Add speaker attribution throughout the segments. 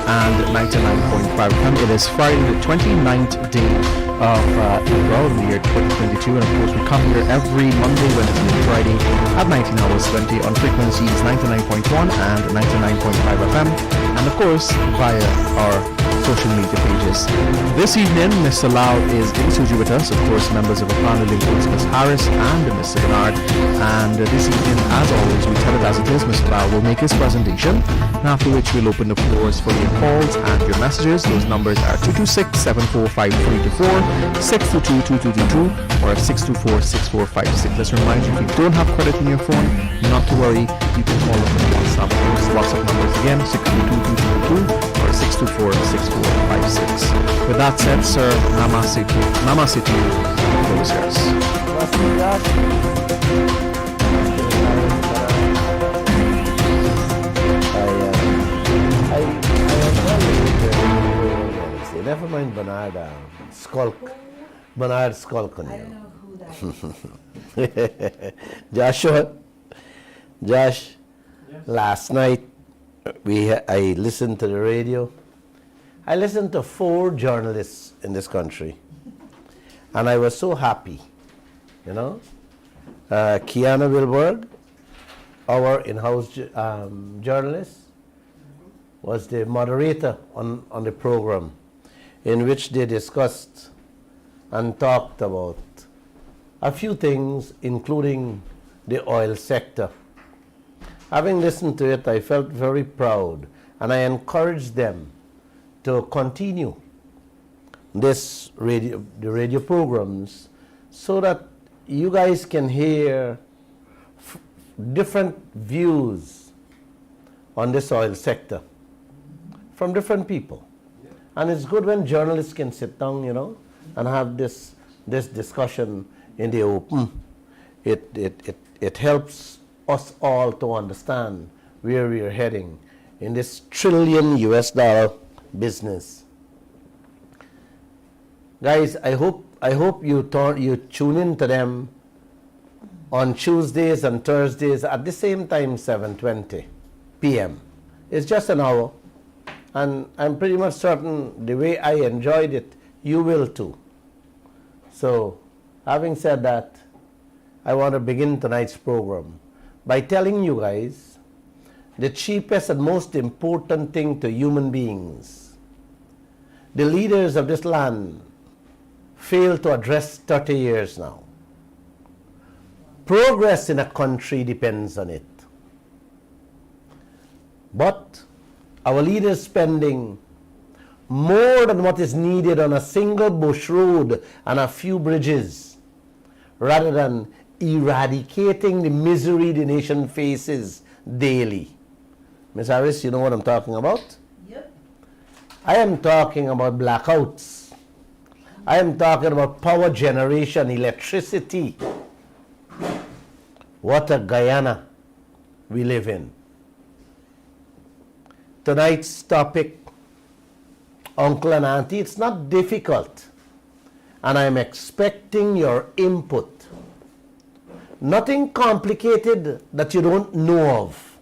Speaker 1: and 99.5 FM. It is Friday, the 29th day of April in the year 2022, and of course we come here every Monday, Wednesday, and Friday at 19 hours 20 on frequencies 99.1 and 99.5 FM, and of course via our social media pages. This evening, Mr. Lall is in studio with us. Of course, members of the panel includes Ms. Harris and Mr. Bernard. And this evening, as always, we tell it as it is. Mr. Lall will make his presentation, after which we'll open the floors for your calls and your messages. Those numbers are 226-745-324, 622-2222, or 624-6456. Let's remind you, if you don't have credit in your phone, not to worry, you can call us on WhatsApp. Those WhatsApp numbers again, 622-2222 or 624-6456. With that said, sir, namaste to you. Close yours.
Speaker 2: Never mind Bernard Skulk. Bernard Skulk on you.
Speaker 3: I don't know who that is.
Speaker 2: Joshua, Josh,
Speaker 4: Yes.
Speaker 2: last night I listened to the radio. I listened to 4 journalists in this country, and I was so happy, you know. Kiana Wilberg, our in-house journalist, was the moderator on the program, in which they discussed and talked about a few things, including the oil sector. Having listened to it, I felt very proud, and I encouraged them to continue the radio programs, so that you guys can hear different views on this oil sector from different people. And it's good when journalists can sit down, you know, and have this discussion in the open. It helps us all to understand where we are heading in this $1 trillion business. Guys, I hope you tune in to them on Tuesdays and Thursdays at the same time, 7:20 p.m. It's just an hour, and I'm pretty much certain the way I enjoyed it, you will too. So, having said that, I want to begin tonight's program by telling you guys the cheapest and most important thing to human beings the leaders of this land failed to address 30 years now. Progress in a country depends on it. But our leaders spending more than what is needed on a single bush road and a few bridges, rather than eradicating the misery the nation faces daily. Ms. Harris, you know what I'm talking about?
Speaker 3: Yep.
Speaker 2: I am talking about blackouts. I am talking about power generation, electricity. What a Guyana we live in. Tonight's topic, Uncle and Auntie, it's not difficult, and I'm expecting your input. Nothing complicated that you don't know of.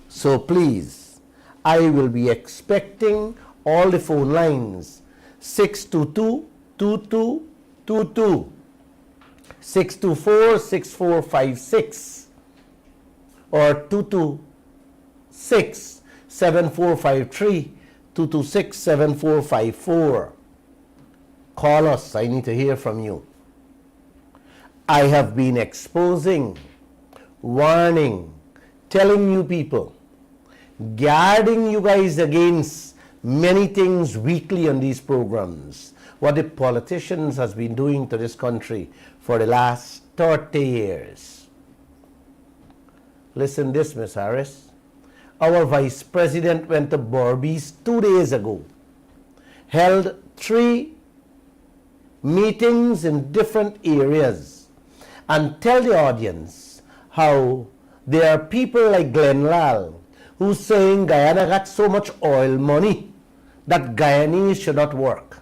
Speaker 2: So please, I will be expecting all the phone lines, 622-2222, 624-6456, or 226-7453, 226-7454. Call us, I need to hear from you. I have been exposing, warning, telling you people, guarding you guys against many things weekly on these programs, what the politicians has been doing to this country for the last 30 years. Listen this, Ms. Harris. Our Vice President went to Berbice 2 days ago, held 3 meetings in different areas, and tell the audience how there are people like Lall who's saying Guyana got so much oil money that Guyanese should not work.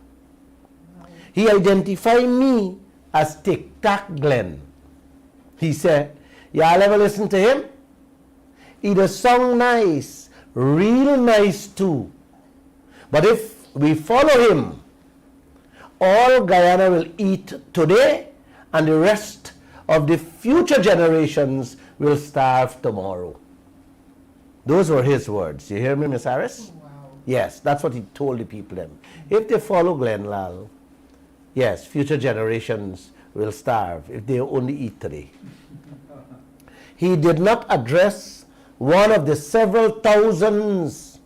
Speaker 2: He identified me as Tic Tac Glenn. He said, y'all ever listen to him? He does sound nice, real nice too, But if we follow him, all Guyana will eat today, and the rest of the future generations will starve tomorrow. Those were his words. You hear me, Miss Harris?
Speaker 3: Wow.
Speaker 2: Yes, that's what he told the people then. If they follow Glenn Lall, yes, future generations will starve if they only eat today. He did not address one of the several thousands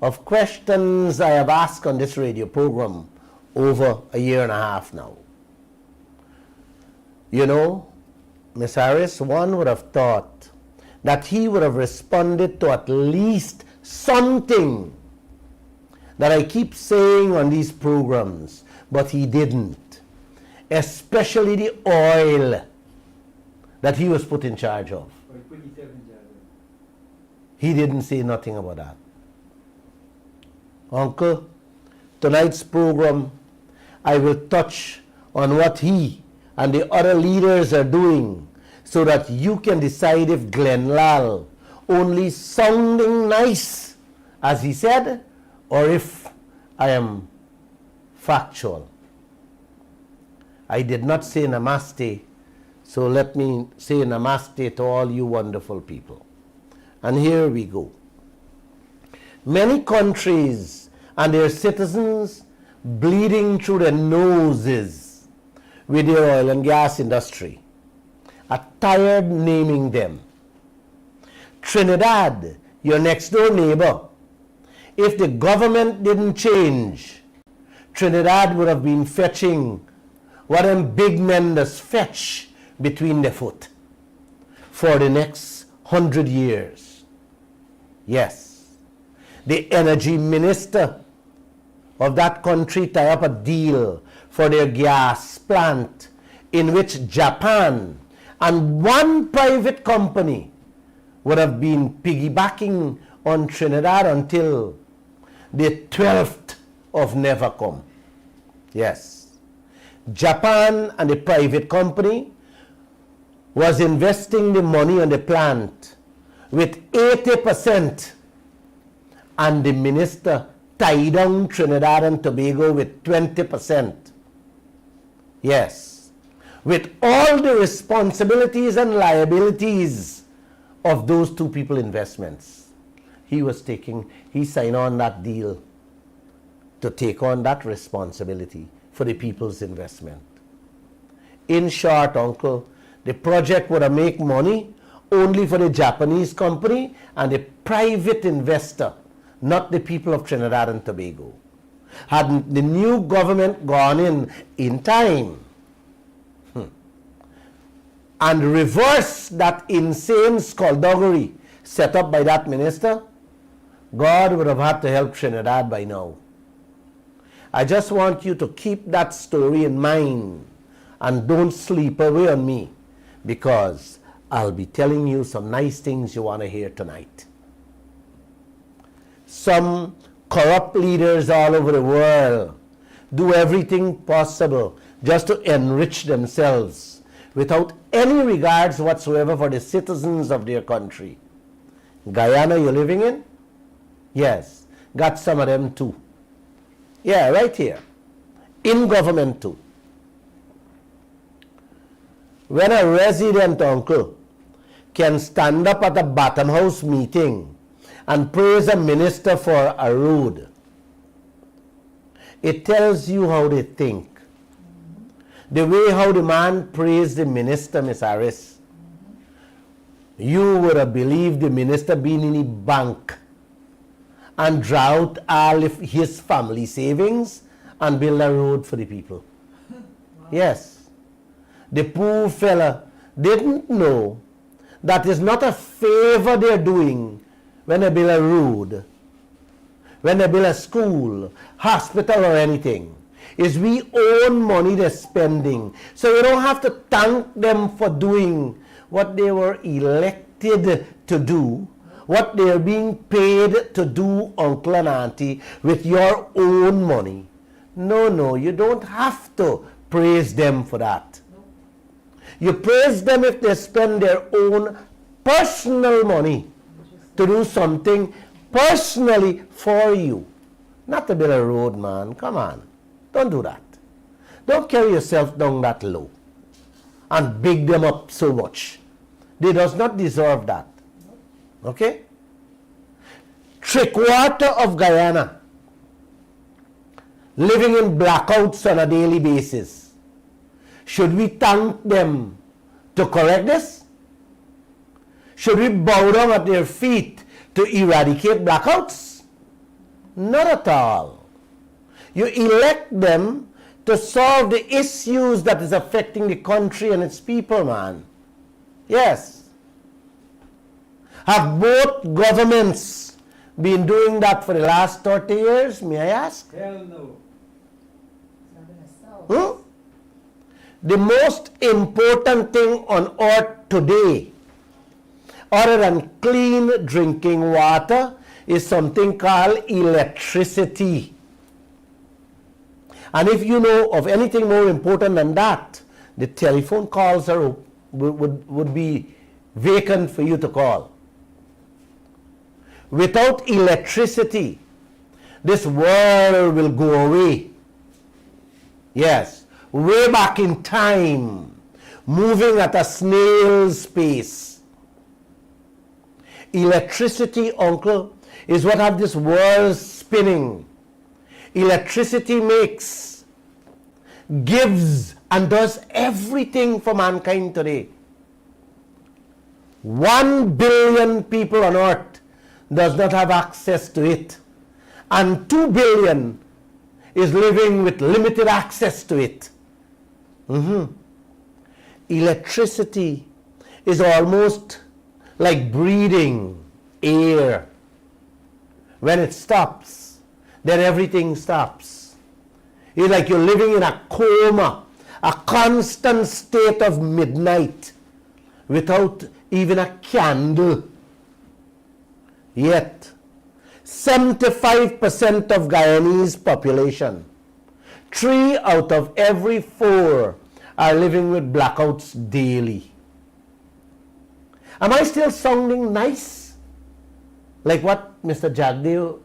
Speaker 2: of questions I have asked on this radio program over a year and a half now. You know, Miss Harris, one would have thought that he would have responded to at least something that I keep saying on these programs, but he didn't. Especially the oil that he was put in charge of. He didn't say nothing about that. Uncle, tonight's program, I will touch on what he and the other leaders are doing so that you can decide if Glenn Lall only sounding nice, as he said, or if I am factual. I did not say namaste, so let me say namaste to all you wonderful people. And here we go. Many countries and their citizens bleeding through their noses with their oil and gas industry are tired naming them. Trinidad, your next door neighbor, if the government didn't change, Trinidad would have been fetching what them big men does fetch between their foot for the next 100 years. Yes, the energy minister of that country tie up a deal for their gas plant in which Japan and one private company would have been piggybacking on Trinidad until the 12th of never come. Yes, Japan and the private company was investing the money on the plant with 80%, and the minister tied down Trinidad and Tobago with 20%. Yes, with all the responsibilities and liabilities of those two people investments. He signed on that deal to take on that responsibility for the people's investment. In short, uncle, the project would have made money only for the Japanese company and the private investor, not the people of Trinidad and Tobago. Had the new government gone in time and reversed that insane skullduggery set up by that minister, God would have had to help Trinidad by now. I just want you to keep that story in mind and don't sleep away on me, because I'll be telling you some nice things you want to hear tonight. Some corrupt leaders all over the world do everything possible just to enrich themselves without any regards whatsoever for the citizens of their country. Guyana you're living in? Yes, got some of them too. Yeah, right here. In government too. When a resident, uncle, can stand up at a bottom house meeting and praise a minister for a road, it tells you how they think. The way how the man praised the minister, Miss Harris, you would have believed the minister being in the bank and draw out all of his family savings and build a road for the people. Wow. Yes. The poor fella didn't know that it's not a favor they're doing when they build a road, when they build a school, hospital or anything. It's we own money they're spending. So you don't have to thank them for doing what they were elected to do, what they're being paid to do, uncle and auntie, with your own money. No, you don't have to praise them for that. You praise them if they spend their own personal money to do something personally for you. Not to build a road, man. Come on. Don't do that. Don't carry yourself down that low and big them up so much. They does not deserve that. Okay? 3/4 of Guyana living in blackouts on a daily basis. Should we thank them to correct this? Should we bow down at their feet to eradicate blackouts? Not at all. You elect them to solve the issues that is affecting the country and its people, man. Yes. Have both governments been doing that for the last 30 years, may I ask?
Speaker 4: Hell no.
Speaker 3: It's not gonna solve.
Speaker 2: The most important thing on earth today, other than clean drinking water, is something called electricity. And if you know of anything more important than that, the telephone calls would be vacant for you to call. Without electricity, this world will go away. Yes, way back in time, moving at a snail's pace. Electricity, uncle, is what have this world spinning. Electricity makes, gives, and does everything for mankind today. 1 billion people on earth does not have access to it, and 2 billion is living with limited access to it. Electricity is almost like breathing air. When it stops, then everything stops. It's like you're living in a coma, a constant state of midnight without even a candle. Yet, 75% of Guyanese population, 3 out of every 4 are living with blackouts daily. Am I still sounding nice? Like what Mr. Jagdeo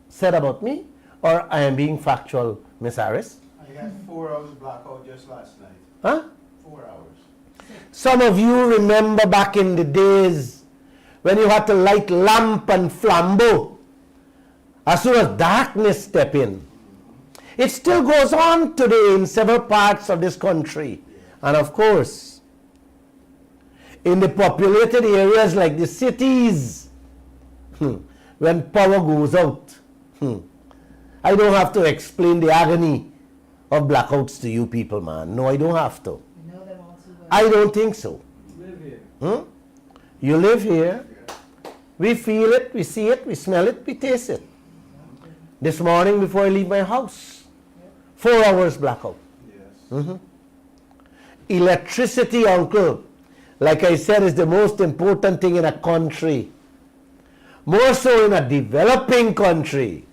Speaker 2: said about me? Or I am being factual, Miss Harris?
Speaker 4: I got 4 hours blackout just last night.
Speaker 2: Huh?
Speaker 4: 4 hours.
Speaker 2: Some of you remember back in the days when you had to light lamp and flambeau as soon as darkness step in. It still goes on today in several parts of this country. And of course, in the populated areas like the cities, when power goes out, I don't have to explain the agony of blackouts to you people, man. No, I don't have to.
Speaker 3: You know them all too well.
Speaker 2: I don't think so.
Speaker 4: Live here.
Speaker 2: You live here, we feel it, we see it, we smell it, we taste it. This morning before I leave my house, 4 hours blackout.
Speaker 4: Yes.
Speaker 2: Electricity, uncle, like I said, is the most important thing in a country. More so in a developing country.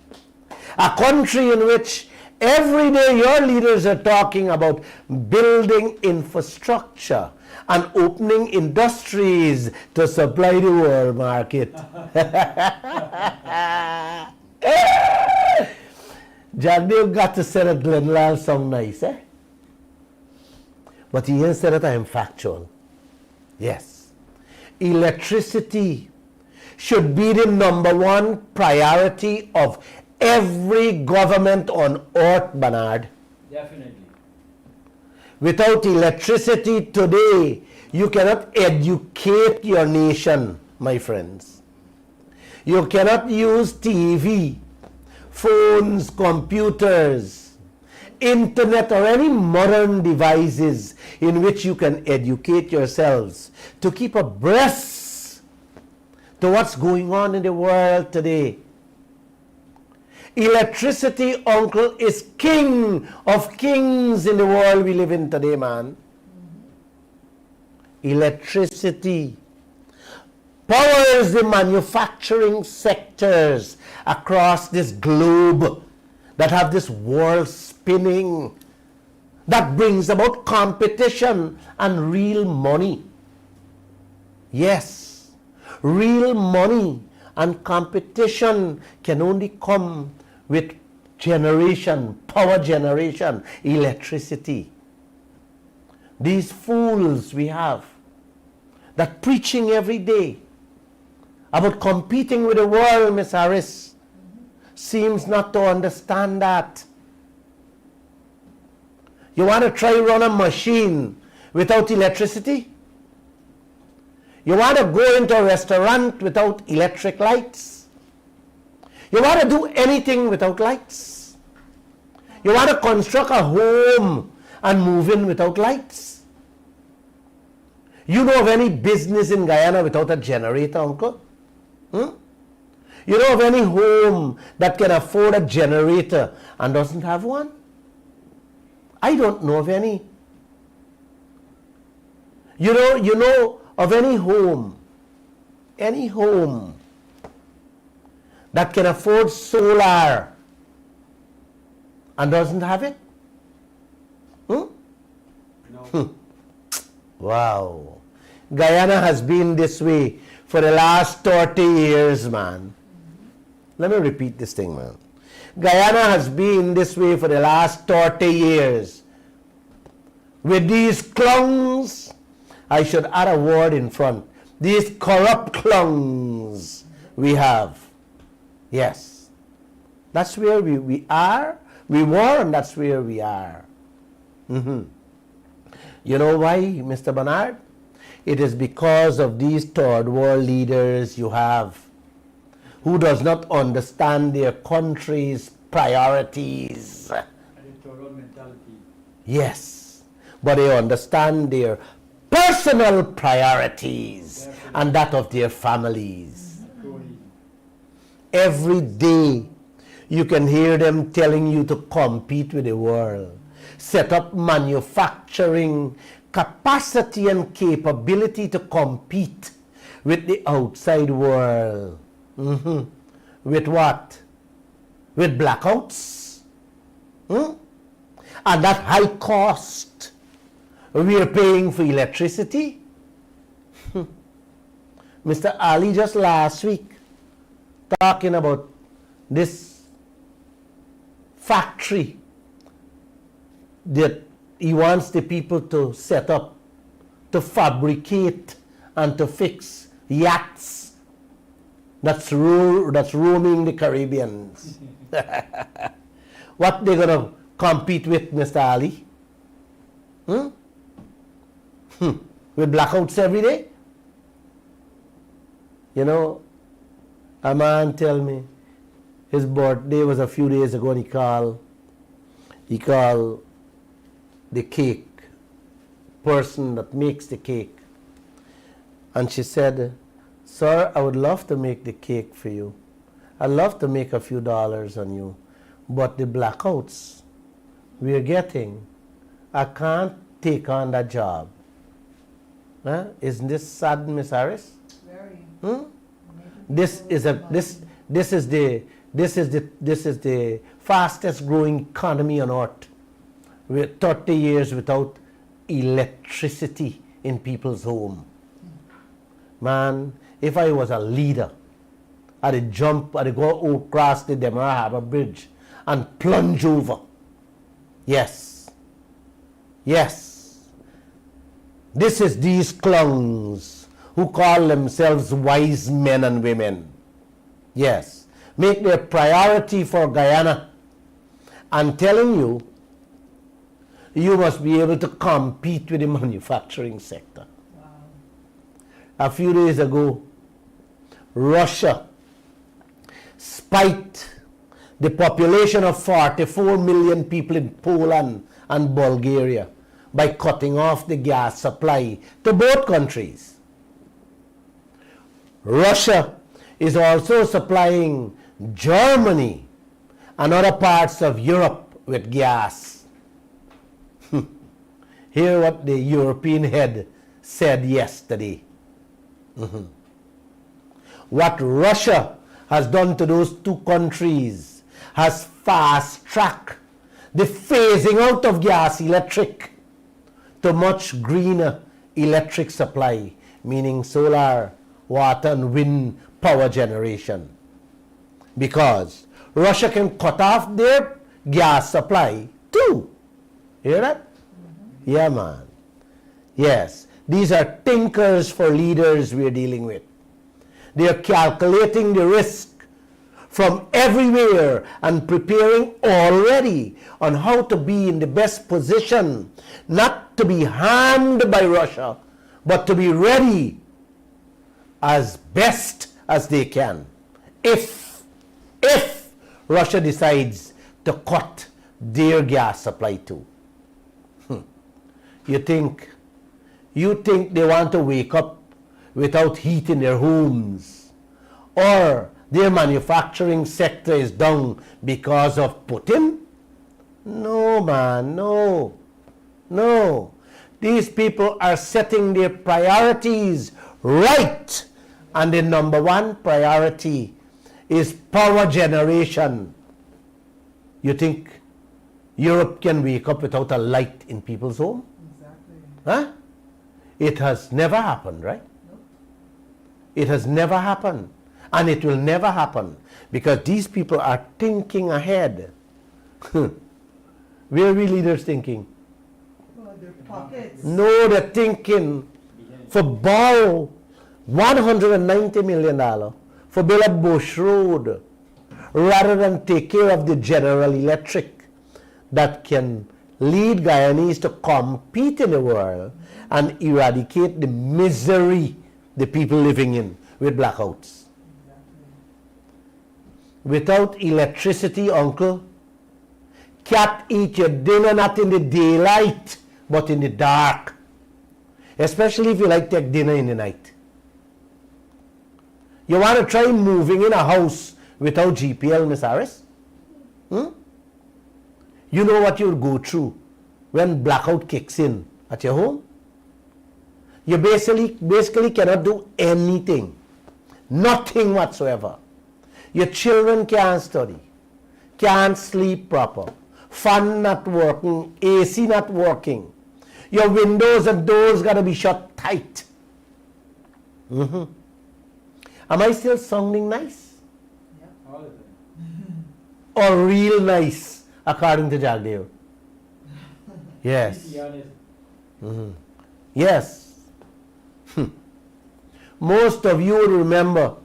Speaker 2: A country in which every day your leaders are talking about building infrastructure and opening industries to supply the world market. Jagdeo got to say that Lall sound nice, eh? But he ain't said that I am factual. Yes. Electricity should be the #1 priority of every government on earth, Bernard.
Speaker 4: Definitely.
Speaker 2: Without electricity today, you cannot educate your nation, my friends. You cannot use TV, phones, computers, internet, or any modern devices in which you can educate yourselves to keep abreast to what's going on in the world today. Electricity, uncle, is king of kings in the world we live in today, man. Electricity powers the manufacturing sectors across this globe that have this world spinning, that brings about competition and real money. Yes, real money and competition can only come with generation, power generation, electricity. These fools we have that preaching every day about competing with the world, Miss Harris, seems not to understand that. You want to try run a machine without electricity? You want to go into a restaurant without electric lights? You want to do anything without lights? You want to construct a home and move in without lights? You know of any business in Guyana without a generator, uncle? You know of any home that can afford a generator and doesn't have one? I don't know of any. You know of any home that can afford solar and doesn't have it?
Speaker 4: No.
Speaker 2: Wow. Guyana has been this way for the last 30 years, man. Let me repeat this thing, man. Guyana has been this way for the last 30 years. With these clowns, I should add a word in front. These corrupt clowns we have. Yes. That's where we are. We were, and that's where we are. You know why, Mr. Bernard? It is because of these third world leaders you have who does not understand their country's priorities.
Speaker 4: Electoral mentality.
Speaker 2: Yes, but they understand their personal priorities and that of their families.
Speaker 4: Truly.
Speaker 2: Every day you can hear them telling you to compete with the world, set up manufacturing capacity and capability to compete with the outside world. With what? With blackouts? And that high cost we are paying for electricity? Mr. Ali just last week talking about this factory that he wants the people to set up to fabricate and to fix yachts that's roaming the Caribbeans. What they gonna compete with, Mr. Ali? With blackouts every day? You know, a man tell me his birthday was a few days ago, and he called the cake person that makes the cake, and she said, "Sir, I would love to make the cake for you. I'd love to make a few dollars on you, but the blackouts we're getting, I can't take on that job." Isn't this sad, Miss Harris?
Speaker 3: Very.
Speaker 2: This is the fastest growing economy on earth. We're 30 years without electricity in people's home. Man, if I was a leader, I'd go across the Demerara Harbor Bridge and plunge over. Yes. This is these clowns who call themselves wise men and women. Yes. Make their priority for Guyana and telling you, you must be able to compete with the manufacturing sector.
Speaker 3: Wow.
Speaker 2: A few days ago, Russia spiked the population of 44 million people in Poland and Bulgaria by cutting off the gas supply to both countries. Russia is also supplying Germany and other parts of Europe with gas. Hear what the European head said yesterday. What Russia has done to those two countries has fast-tracked the phasing out of gas electric to much greener electric supply, meaning solar, water and wind power generation. Because Russia can cut off their gas supply too. Hear that? Yeah, man. Yes. These are thinkers for leaders we're dealing with. They are calculating the risk from everywhere and preparing already on how to be in the best position, not to be harmed by Russia, but to be ready as best as they can. If Russia decides to cut their gas supply too. You think they want to wake up without heat in their homes, or their manufacturing sector is down because of Putin? No, man, no. These people are setting their priorities right, and the number one priority is power generation. You think Europe can wake up without a light in people's home?
Speaker 3: Exactly.
Speaker 2: Huh? It has never happened, right?
Speaker 3: Nope.
Speaker 2: It has never happened. And it will never happen because these people are thinking ahead. Where are we leaders thinking?
Speaker 3: Well, their pockets.
Speaker 2: No, they're thinking for borrow $190 million for build a Bush Road rather than take care of the General Electric that can lead Guyanese to compete in the world and eradicate the misery the people living in with blackouts. Without electricity, uncle, cat eat your dinner not in the daylight, but in the dark. Especially if you like to take dinner in the night. You want to try moving in a house without GPL, Miss Harris? You know what you'll go through when blackout kicks in at your home? You basically cannot do anything. Nothing whatsoever. Your children can't study, can't sleep proper, fan not working, AC not working. Your windows and doors got to be shut tight. Am I still sounding nice?
Speaker 4: All of them.
Speaker 2: Or real nice, according to Jagdeo? Yes.
Speaker 4: Be honest.
Speaker 2: Yes. Most of you will remember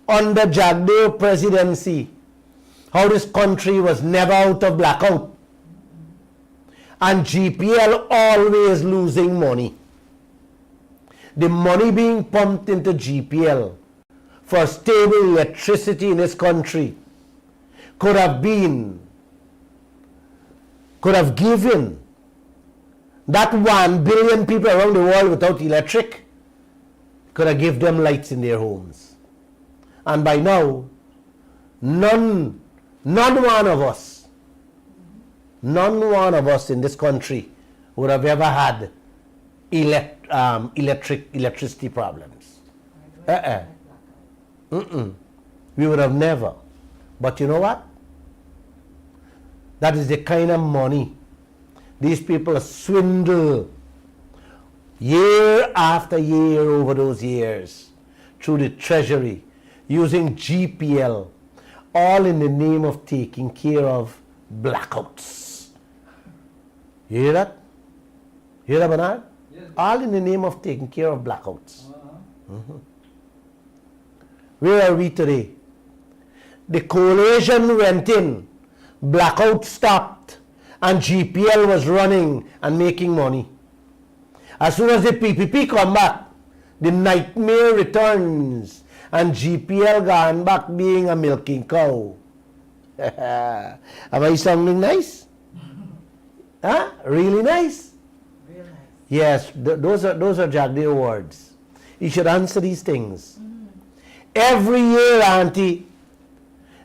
Speaker 2: under Jagdeo presidency how this country was never out of blackout and GPL always losing money. The money being pumped into GPL for stable electricity in this country could have given that 1 billion people around the world without electric, could have given them lights in their homes. And by now, none one of us in this country would have ever had electricity problems. We would have never. But you know what? That is the kind of money these people swindle year after year over those years through the treasury, using GPL, all in the name of taking care of blackouts. You hear that? You hear that, Bernard?
Speaker 4: Yes.
Speaker 2: All in the name of taking care of blackouts. Where are we today? The coalition went in, blackout stopped, and GPL was running and making money. As soon as the PPP come back, the nightmare returns, and GPL gone back being a milking cow. Am I sounding nice? Huh? Really nice?
Speaker 3: Real nice.
Speaker 2: Yes, those are Jagdeo words. You should answer these things. Every year, Auntie,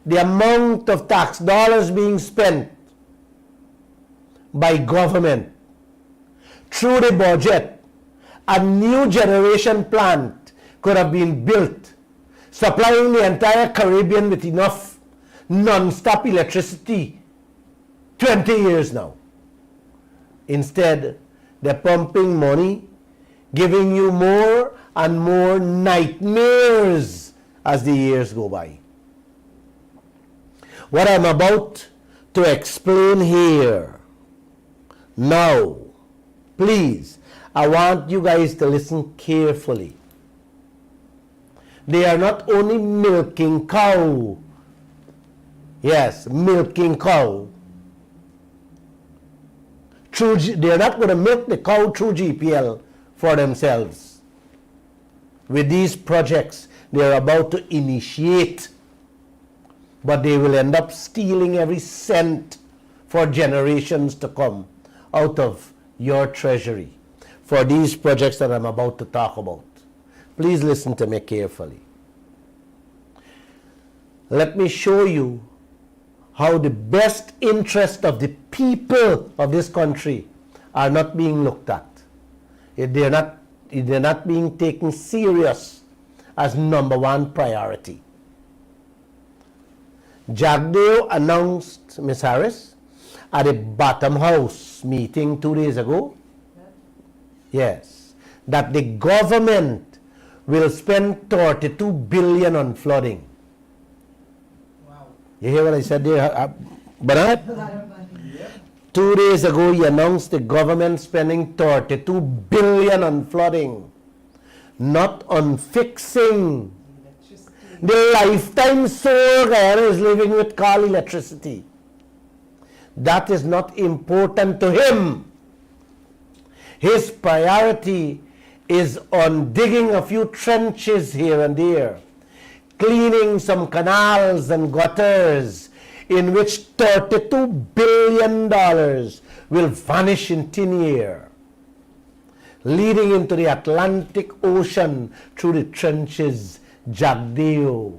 Speaker 2: the amount of tax dollars being spent by government through the budget, a new generation plant could have been built, supplying the entire Caribbean with enough non-stop electricity 20 years now. Instead, they're pumping money, giving you more and more nightmares as the years go by. What I'm about to explain here now, please, I want you guys to listen carefully. They are not only milking cow. Yes, milking cow. They're not going to milk the cow through GPL for themselves. With these projects they're about to initiate, but they will end up stealing every cent for generations to come out of your treasury for these projects that I'm about to talk about. Please listen to me carefully. Let me show you how the best interest of the people of this country are not being looked at. They're not being taken serious as number one priority. Jagdeo announced, Ms. Harris, at a Bottom House meeting 2 days ago, yes, that the government will spend 32 billion on flooding.
Speaker 3: Wow.
Speaker 2: You hear what I said there, Bernard?
Speaker 3: A lot of money.
Speaker 2: 2 days ago, he announced the government spending 32 billion on flooding, not on fixing
Speaker 3: Electricity.
Speaker 2: the lifetime soul Guyana is living with coal electricity. That is not important to him. His priority is on digging a few trenches here and there, cleaning some canals and gutters in which $32 billion will vanish in thin air, leading into the Atlantic Ocean through the trenches Jagdeo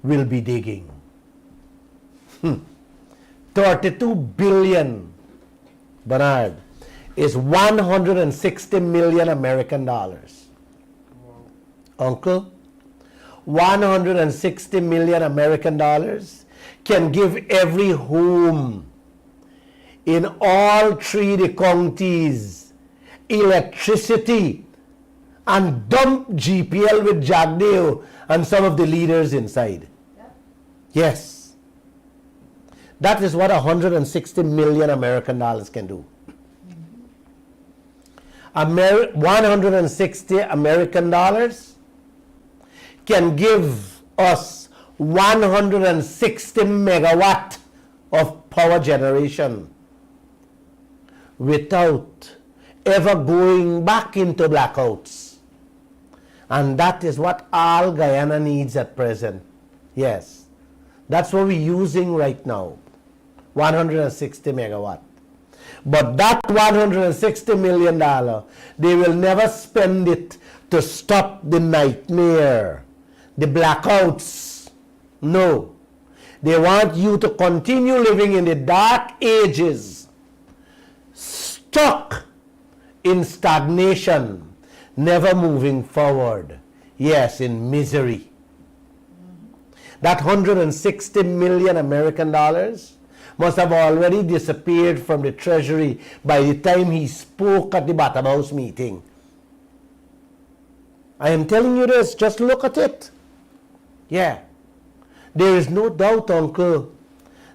Speaker 2: will be digging. 32 billion, Bernard, is 160 million American dollars. Uncle, 160 million American dollars can give every home in all three the counties electricity and dump GPL with Jagdeo and some of the leaders inside. Yes. That is what 160 million American dollars can do. 160 American dollars can give us 160 megawatt of power generation without ever going back into blackouts. And that is what all Guyana needs at present. Yes. That's what we're using right now. 160 megawatt. But that $160 million, they will never spend it to stop the nightmare, the blackouts. No. They want you to continue living in the dark ages, stuck in stagnation, never moving forward. Yes, in misery. That 160 million American dollars must have already disappeared from the treasury by the time he spoke at the Bottom House meeting. I am telling you this, just look at it. Yeah. There is no doubt, Uncle,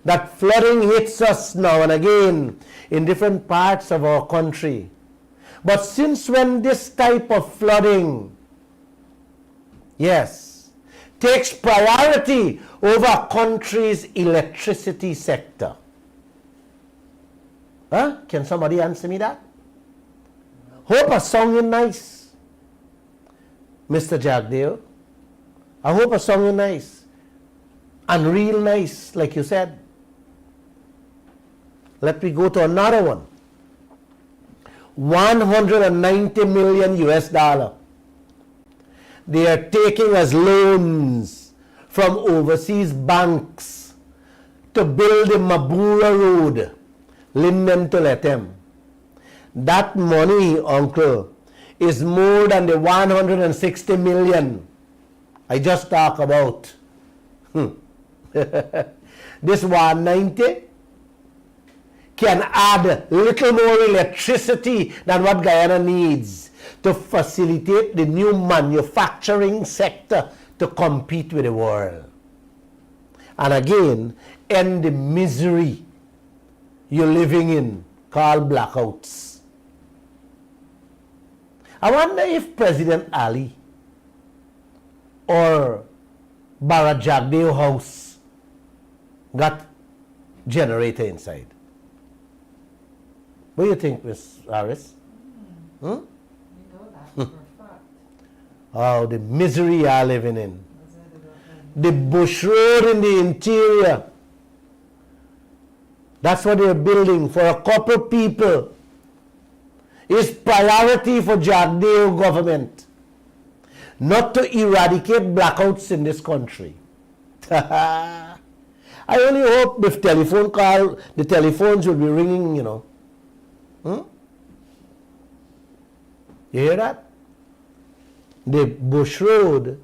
Speaker 2: that flooding hits us now and again in different parts of our country. But since when this type of flooding, yes, takes priority over a country's electricity sector? Huh? Can somebody answer me that? Hope I sung you nice, Mr. Jagdeo. I hope I sung you nice. And real nice, like you said. Let me go to another one. 190 million US dollar. They are taking as loans from overseas banks to build the Mabura Road, Linden to Letem. That money, Uncle, is more than the 160 million I just talked about. This 190 can add little more electricity than what Guyana needs to facilitate the new manufacturing sector to compete with the world. And again, end the misery you're living in called blackouts. I wonder if President Ali or Barra Jagdeo house got generator inside. What do you think, Miss Harris?
Speaker 3: You know that for a fact.
Speaker 2: Oh, the misery you are living in.
Speaker 3: That's why they don't know.
Speaker 2: The bush road in the interior. That's what they're building for a couple people. It's priority for Jagdeo government not to eradicate blackouts in this country. I only hope with telephone call, the telephones will be ringing, you know. You hear that? The bush road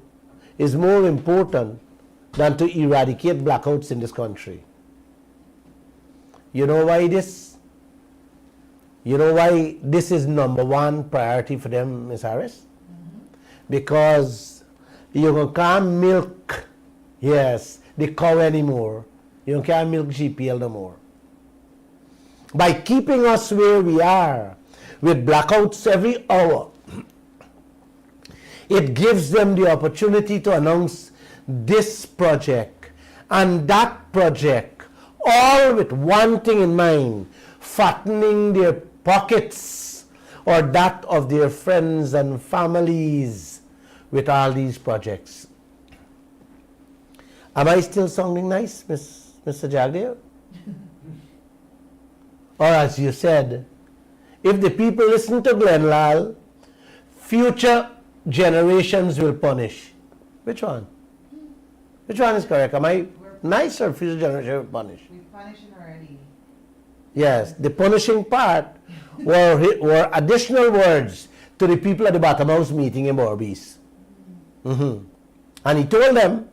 Speaker 2: is more important than to eradicate blackouts in this country. You know why this? You know why this is number one priority for them, Ms. Harris? Because you can't milk, yes, the cow anymore. You can't milk GPL no more. By keeping us where we are, with blackouts every hour, it gives them the opportunity to announce this project and that project, all with one thing in mind, fattening their pockets or that of their friends and families with all these projects. Am I still sounding nice, Mr. Jagdeo? Or as you said, if the people listen to Glenn Lall, future generations will punish. Which one? Which one is correct? Am I nice or future generation will punish?
Speaker 3: We've punished it already.
Speaker 2: Yes, the punishing part were additional words to the people at the Bottom House meeting in Borbies. And he told them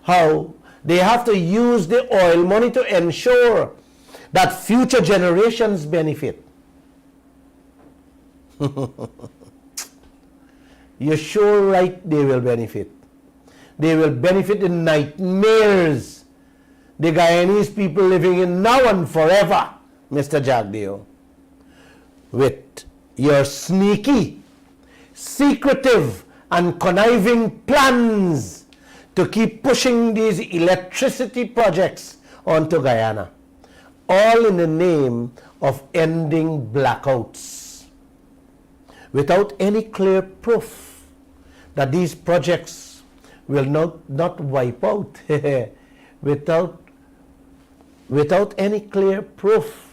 Speaker 2: how they have to use the oil money to ensure that future generations benefit. You're sure right they will benefit. They will benefit the nightmares the Guyanese people living in now and forever, Mr. Jagdeo, with your sneaky, secretive and conniving plans to keep pushing these electricity projects onto Guyana, all in the name of ending blackouts, without any clear proof that these projects will not wipe out, without any clear proof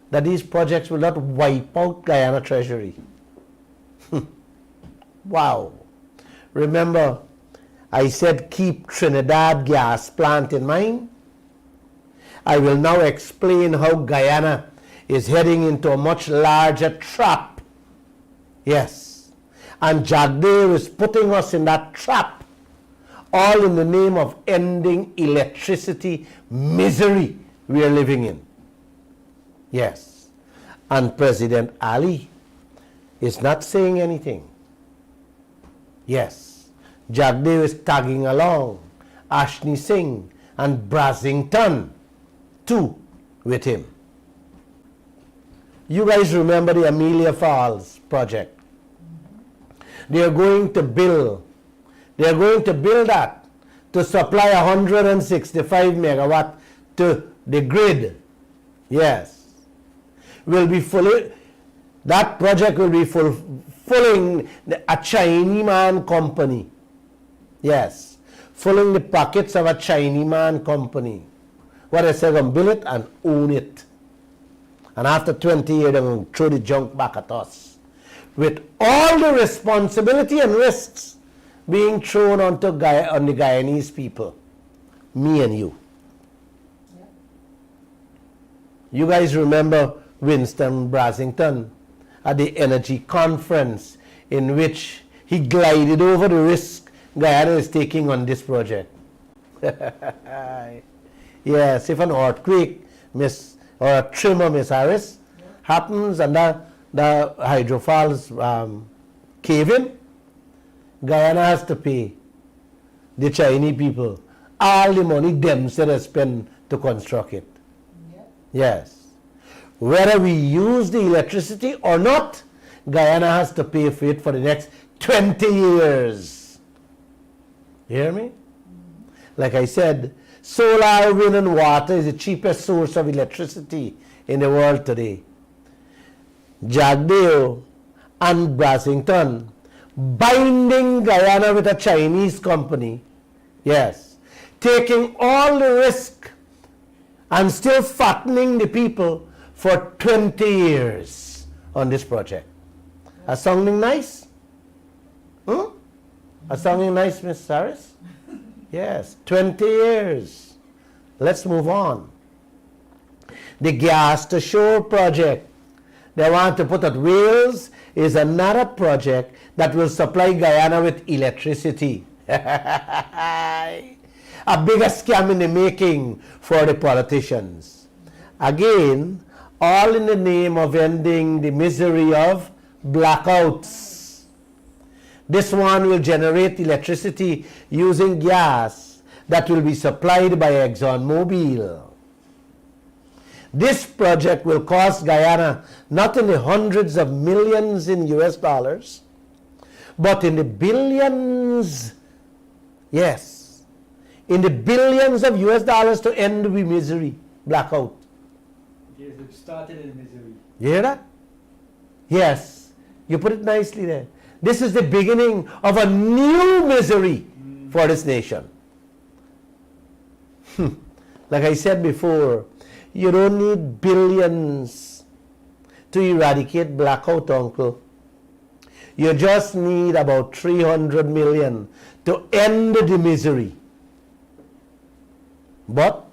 Speaker 2: that these projects will not wipe out Guyana Treasury. Wow. Remember, I said keep Trinidad gas plant in mind. I will now explain how Guyana is heading into a much larger trap. Yes. And Jagdeo is putting us in that trap, all in the name of ending electricity misery we are living in. Yes. And President Ali is not saying anything. Yes. Jagdeo is tagging along Ashni Singh and Brasington too with him. You guys remember the Amelia Falls project? They are going to build that to supply 165 megawatt to the grid. Yes. That project will be fulfilling a Chinese man company. Yes. Filling the pockets of a Chinese man company. What I say, going to build it and own it. And after 20 years, they're going to throw the junk back at us. With all the responsibility and risks being thrown on the Guyanese people. Me and you.
Speaker 3: Yep.
Speaker 2: You guys remember Winston Brasington at the energy conference in which he glided over the risk Guyana is taking on this project. Yes, if an earthquake, or a tremor, Miss Harris, happens and the hydrofalls cave in, Guyana has to pay the Chinese people all the money them said they spend to construct it.
Speaker 3: Yep.
Speaker 2: Yes. Whether we use the electricity or not, Guyana has to pay for it for the next 20 years. You hear me? Like I said, solar, wind, and water is the cheapest source of electricity in the world today. Jagdeo and Brassington binding Guyana with a Chinese company, yes, taking all the risk and still fattening the people for 20 years on this project. A sounding nice? A sounding nice, Miss Harris? Yes, 20 years. Let's move on. The gas to shore project they want to put at Wales is another project that will supply Guyana with electricity. A bigger scam in the making for the politicians. Again, all in the name of ending the misery of blackouts. This one will generate electricity using gas that will be supplied by ExxonMobil. This project will cost Guyana not in the hundreds of millions in US dollars, but in the billions, yes, in the billions of US dollars to end the misery, blackout.
Speaker 4: Yes, it started in misery.
Speaker 2: You hear that? Yes, you put it nicely there. This is the beginning of a new misery for this nation. Like I said before, you don't need billions to eradicate blackout, uncle. You just need about 300 million to end the misery. But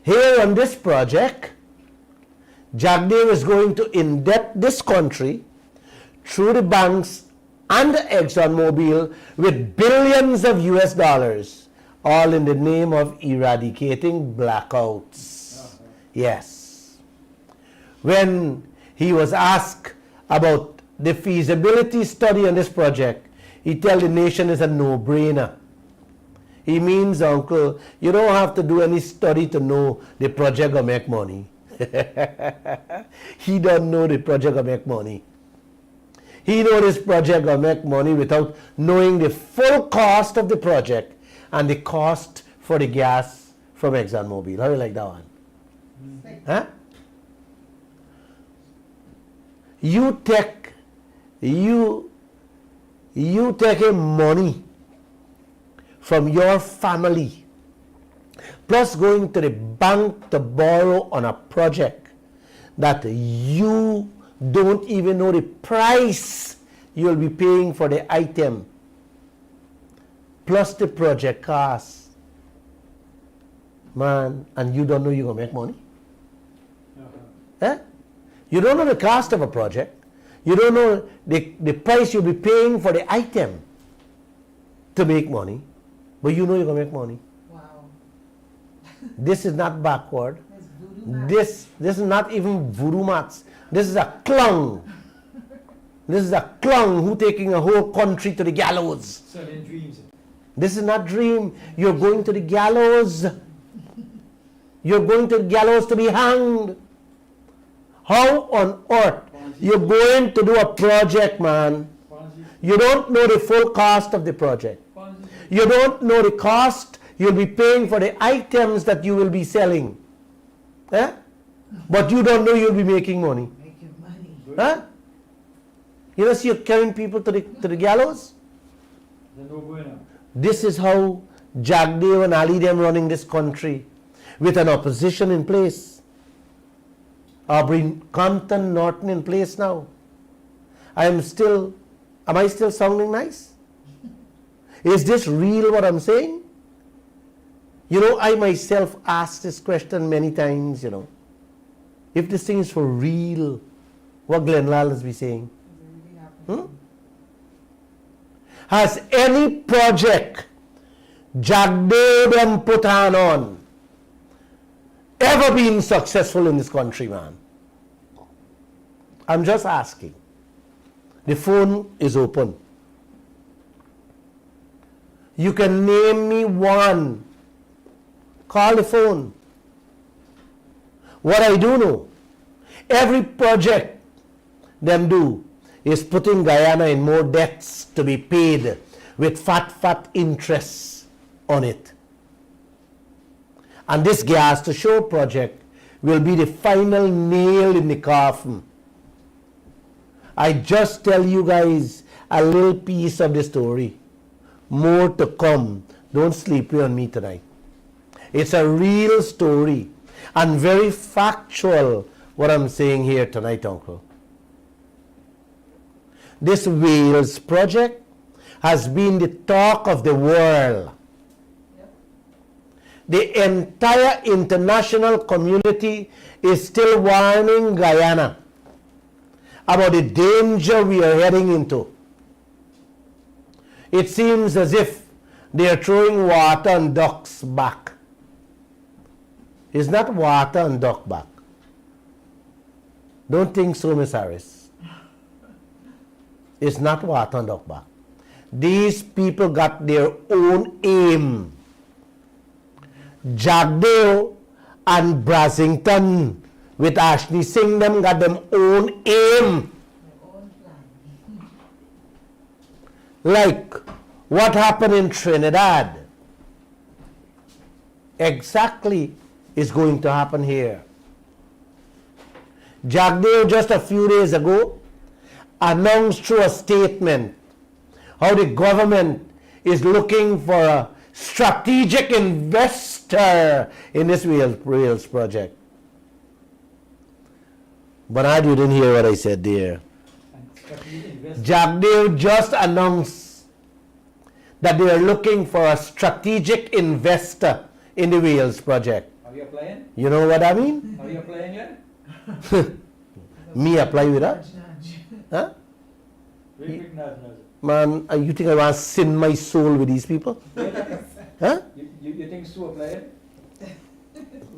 Speaker 2: here on this project, Jagdeo is going to indebt this country through the banks and the ExxonMobil with billions of US dollars, all in the name of eradicating blackouts. Yes. When he was asked about the feasibility study on this project, he told the nation it's a no-brainer. He means, uncle, you don't have to do any study to know the project will make money. He don't know the project will make money. He knows this project will make money without knowing the full cost of the project and the cost for the gas from ExxonMobil. How do you like that one? Huh? You take money from your family plus going to the bank to borrow on a project that you don't even know the price you'll be paying for the item plus the project cost, man, and you don't know you're gonna make money. Eh? You don't know the cost of a project. You don't know the price you'll be paying for the item to make money, but you know you're going to make money.
Speaker 3: Wow.
Speaker 2: This is not backward.
Speaker 3: That's voodoo magic.
Speaker 2: This is not even voodoo mats. This is a clown. This is a clown who taking a whole country to the gallows.
Speaker 4: Selling dreams.
Speaker 2: This is not dream. You're going to the gallows. You're going to the gallows to be hanged. How on earth you're going to do a project, man? You don't know the full cost of the project. You don't know the cost you'll be paying for the items that you will be selling. Eh? But you don't know you'll be making money.
Speaker 3: Making money.
Speaker 2: Huh? You know, see, you're carrying people to the gallows? This is how Jagdeo and Ali them running this country with an opposition in place. Aubrey Compton Norton in place now. Am I still sounding nice? Is this real what I'm saying? You know, I myself asked this question many times, you know. If this thing is for real, what Glenn Lall is be saying?
Speaker 3: Is it really happening?
Speaker 2: Has any project Jagdeo them put on ever been successful in this country, man? I'm just asking. The phone is open. You can name me one Call the phone. What I do know, every project them do is putting Guyana in more debts to be paid with fat interest on it. And this gas to shore project will be the final nail in the coffin. I just tell you guys a little piece of the story. More to come. Don't sleep on me tonight. It's a real story and very factual what I'm saying here tonight, Uncle. This Wales project has been the talk of the world. The entire international community is still warning Guyana about the danger we are heading into. It seems as if they are throwing water on ducks back. It's not water on duck back. Don't think so, Miss Harris. It's not water on duck back. These people got their own aim. Jagdeo and Brasington with Ashley Singh them got them own aim.
Speaker 3: My own plan.
Speaker 2: Like what happened in Trinidad exactly is going to happen here. Jagdeo just a few days ago announced through a statement how the government is looking for a strategic investor in this Wales project. Bernard, you didn't hear what I said there. Jagdeo just announced that they are looking for a strategic investor in the Wales project.
Speaker 4: Are you applying?
Speaker 2: You know what I mean?
Speaker 4: Are you applying yet?
Speaker 2: Me apply with that?
Speaker 3: Nudge, nudge.
Speaker 2: Huh?
Speaker 4: Very quick nudge.
Speaker 2: Man, you think I want to sin my soul with these people? Huh?
Speaker 4: You think Sue applying?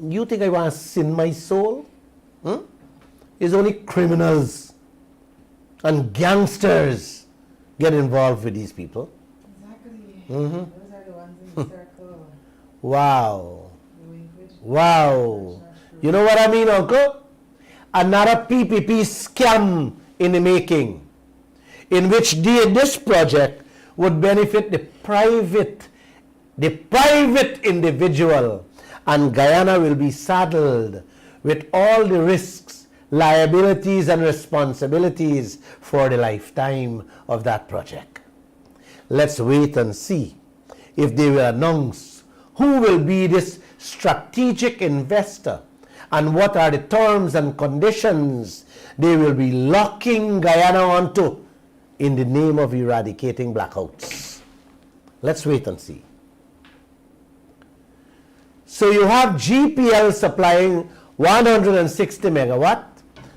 Speaker 2: You think I want to sin my soul? It's only criminals and gangsters get involved with these people.
Speaker 3: Exactly.
Speaker 2: Mhm.
Speaker 3: Those are the ones in the circle.
Speaker 2: Wow.
Speaker 3: Doing which
Speaker 2: Wow. You know what I mean, Uncle? Another PPP scam in the making, in which this project would benefit the private individual, and Guyana will be saddled with all the risks, liabilities and responsibilities for the lifetime of that project. Let's wait and see if they will announce who will be this strategic investor and what are the terms and conditions they will be locking Guyana onto in the name of eradicating blackouts. Let's wait and see. So you have GPL supplying 160 megawatt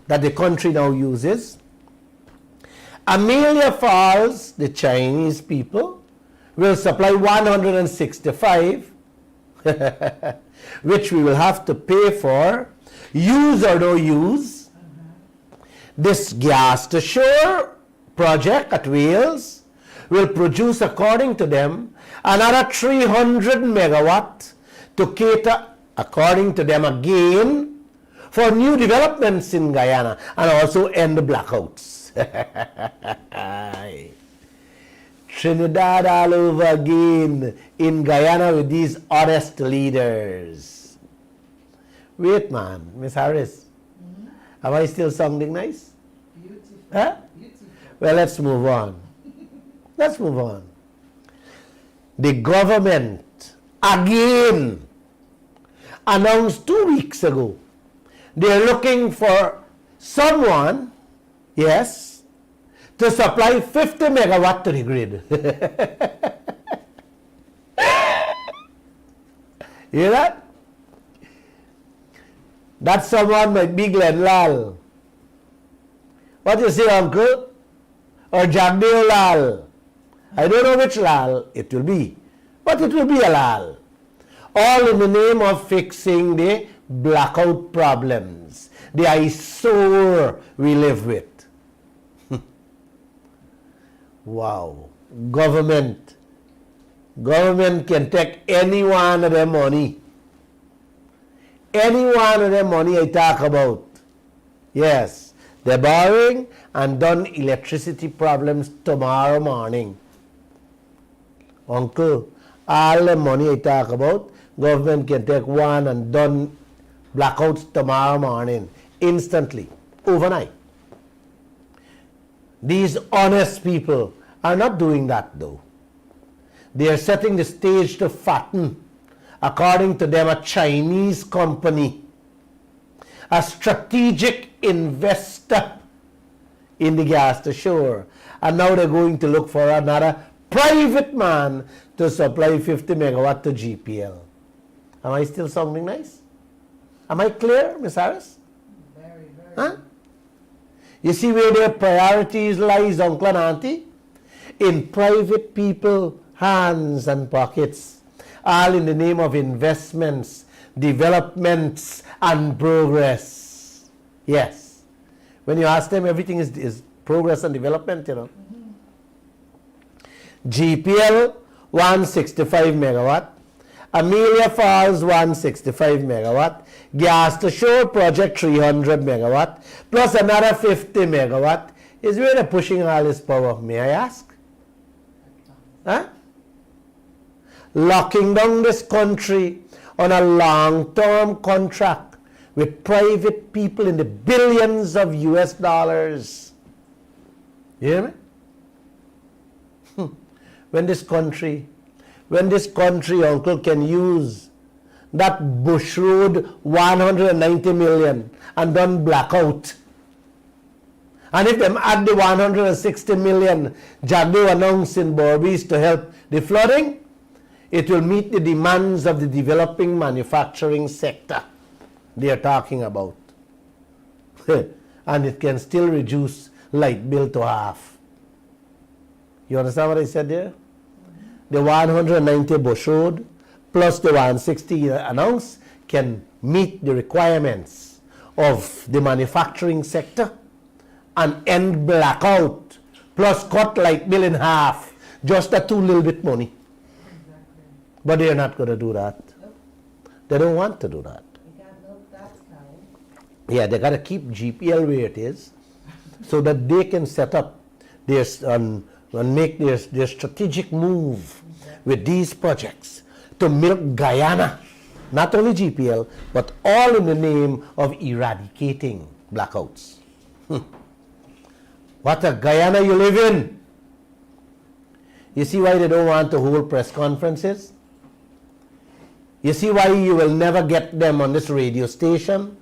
Speaker 2: that the country now uses. Amelia Falls, the Chinese people, will supply 165, which we will have to pay for, use or no use. This gas to shore project at Wales will produce, according to them, another 300 megawatt to cater, according to them again, for new developments in Guyana and also end the blackouts. Trinidad all over again in Guyana with these honest leaders. Wait, man, Miss Harris, am I still sounding nice?
Speaker 3: Beautiful.
Speaker 2: Huh?
Speaker 3: Beautiful.
Speaker 2: Well, let's move on. Let's move on. The government again announced 2 weeks ago they're looking for someone, yes, to supply 50 megawatt to the grid. You hear that? That someone might be Lall. What you say, Uncle? Or Jagdeo Lall? I don't know which Lall it will be, but it will be a Lall. All in the name of fixing the blackout problems, the eyesore we live with. Wow. Government can take any one of their money Any one of the money I talk about, yes, they're borrowing and done electricity problems tomorrow morning. Uncle, all the money I talk about, government can take one and done blackouts tomorrow morning, instantly, overnight. These honest people are not doing that though. They are setting the stage to fatten, according to them, a Chinese company, a strategic investor in the gas to shore. And now they're going to look for another private man to supply 50 megawatt to GPL. Am I still sounding nice? Am I clear, Miss Harris?
Speaker 3: Very, very.
Speaker 2: Huh? You see where their priorities lies, uncle and auntie? In private people hands and pockets, all in the name of investments, developments, and progress. Yes. When you ask them, everything is progress and development, you know. GPL, 165 megawatt. Amelia Falls, 165 megawatt. Gas to Shore project, 300 megawatt. Plus another 50 megawatt. Is where they're pushing all this power, may I ask? Huh? Locking down this country on a long-term contract with private people in the billions of US dollars. You hear me? When this country, uncle, can use that Bush Road 190 million and done blackout. And if them add the 160 million Jagdo announced in Borbies to help the flooding, it will meet the demands of the developing manufacturing sector they are talking about. And it can still reduce light bill to half. You understand what I said there? The 190 Bush Road plus the 160 announced can meet the requirements of the manufacturing sector and end blackout plus cut light bill in half. Just a too little bit money.
Speaker 3: Exactly.
Speaker 2: But they're not going to do that.
Speaker 3: Nope.
Speaker 2: They don't want to do that.
Speaker 3: You can't milk that cow.
Speaker 2: Yeah, they got to keep GPL where it is so that they can set up their, and make their strategic move with these projects to milk Guyana. Not only GPL, but all in the name of eradicating blackouts. What a Guyana you live in! You see why they don't want to hold press conferences? You see why you will never get them on this radio station?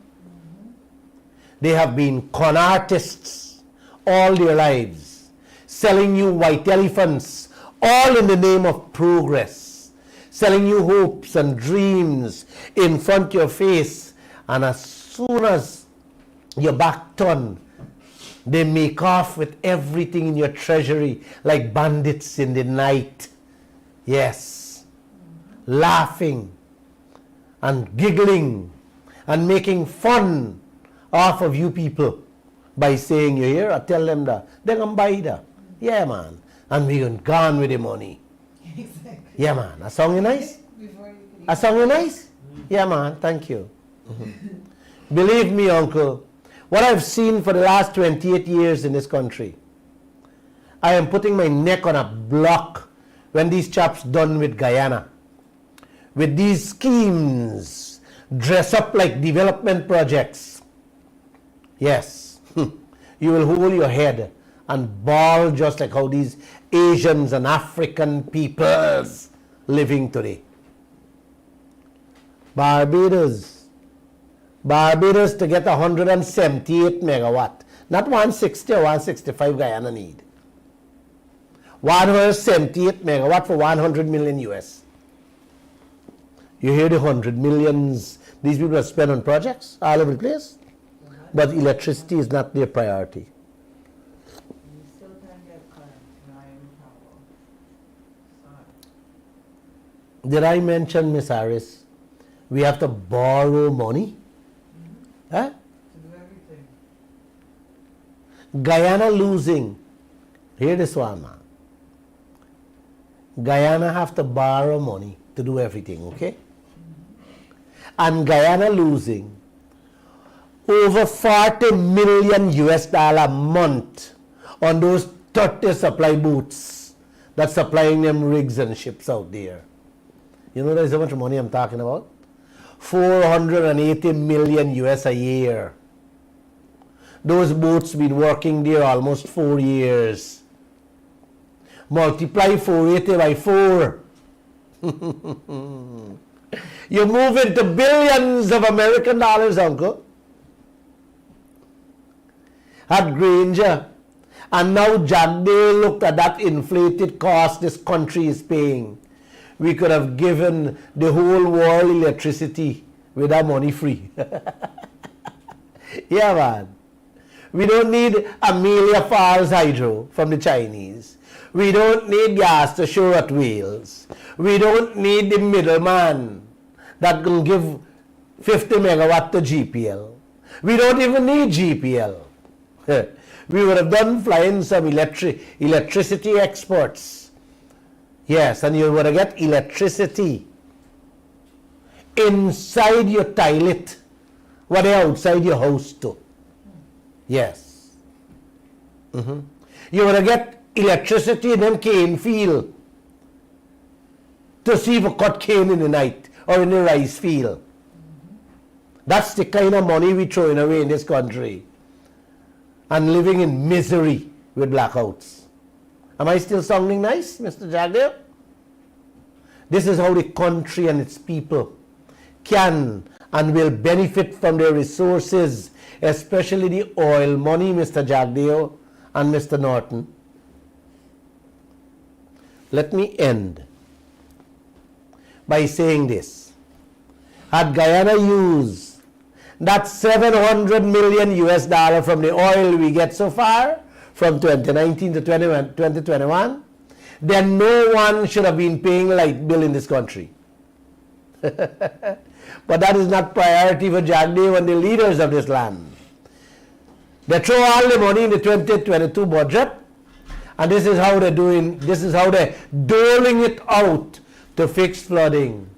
Speaker 2: They have been con artists all their lives, selling you white elephants, all in the name of progress, selling you hopes and dreams in front of your face, and as soon as your back turned, they make off with everything in your treasury like bandits in the night. Yes. Laughing and giggling and making fun off of you people by saying, you hear, I tell them that. They're going to buy that. Yeah, man. And we're gone with the money.
Speaker 3: Exactly.
Speaker 2: Yeah, man. A song you nice?
Speaker 3: Before you could
Speaker 2: A song you nice? Yeah, man. Thank you. Believe me, uncle, what I've seen for the last 28 years in this country, I am putting my neck on a block when these chaps done with Guyana. With these schemes, dress up like development projects. Yes, you will hold your head and bawl just like how these Asians and African peoples living today. Barbados to get 178 megawatt, not 160 or 165 Guyana need. 178 megawatt for 100 million US. You hear the 100 millions these people have spent on projects all over the place, but electricity is not their priority.
Speaker 3: You still can't get current, not even power. Sorry.
Speaker 2: Did I mention, Miss Harris, we have to borrow money? Huh?
Speaker 3: To do everything.
Speaker 2: Guyana losing. Hear this one, man. Guyana have to borrow money to do everything, okay? and Guyana losing over 40 million US dollar a month on those 30 supply boats that's supplying them rigs and ships out there. You know that's how much money I'm talking about? 480 million US a year. Those boats been working there almost 4 years. Multiply 480 by 4. You move into billions of American dollars, uncle. At Granger. And now Jagdale looked at that inflated cost this country is paying. We could have given the whole world electricity with that money free. Yeah, man. We don't need Amelia Falls Hydro from the Chinese. We don't need gas to show at Wales. We don't need the middleman that can give 50 megawatt to GPL. We don't even need GPL. We would have done flying some electricity exports. Yes, and you would have got electricity inside your toilet, what outside your house too. Yes. You would have got electricity in them cane field to see if a cut cane in the night or in the rice field. That's the kind of money we throwing away in this country and living in misery with blackouts. Am I still sounding nice, Mr. Jagdale? This is how the country and its people can and will benefit from their resources, especially the oil money, Mr. Jagdale and Mr. Norton. Let me end by saying this. Had Guyana used that 700 million US dollar from the oil we get so far, from 2019 to 2021, then no one should have been paying light bill in this country. But that is not priority for Jagdeo and the leaders of this land. They throw all the money in the 2022 budget, and this is how they're doing, this is how they're doling it out to fix flooding,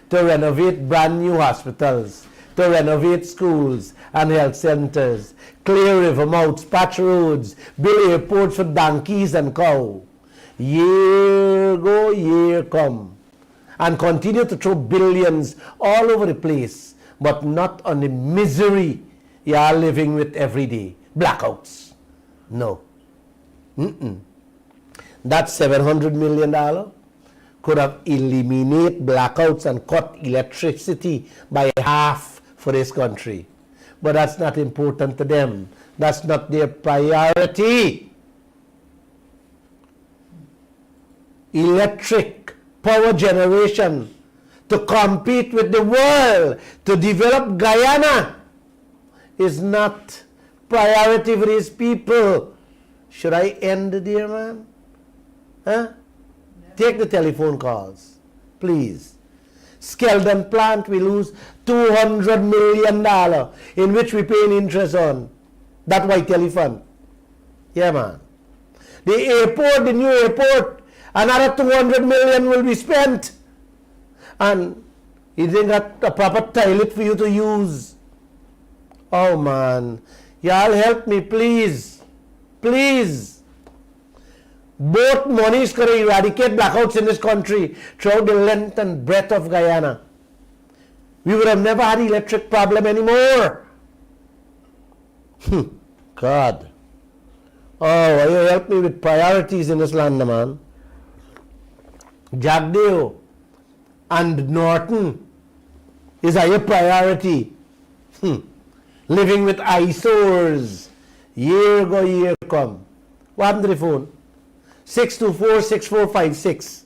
Speaker 2: to renovate brand new hospitals, to renovate schools and health centers, clear river mouths, patch roads, build airports for donkeys and cow. Year go, year come. And continue to throw billions all over the place, but not on the misery you are living with every day. Blackouts. No. That $700 million could have eliminated blackouts and cut electricity by half for this country. But that's not important to them. That's not their priority. Electric power generation to compete with the world, to develop Guyana, is not priority for these people. Should I end there, man? Huh? Take the telephone calls, please. Skeldon plant, we lose $200 million, in which we pay an interest on. That white elephant. Yeah, man. The airport, the new airport, another 200 million will be spent. And you didn't got a proper toilet for you to use. Oh, man. Y'all help me, please. Please. Both monies could eradicate blackouts in this country throughout the length and breadth of Guyana. We would have never had electric problem anymore. God. Oh, you help me with priorities in this land, man. Jagdeo and Norton is a priority. Living with eyesores. Year go, year come. What happened to the phone? 624-6456.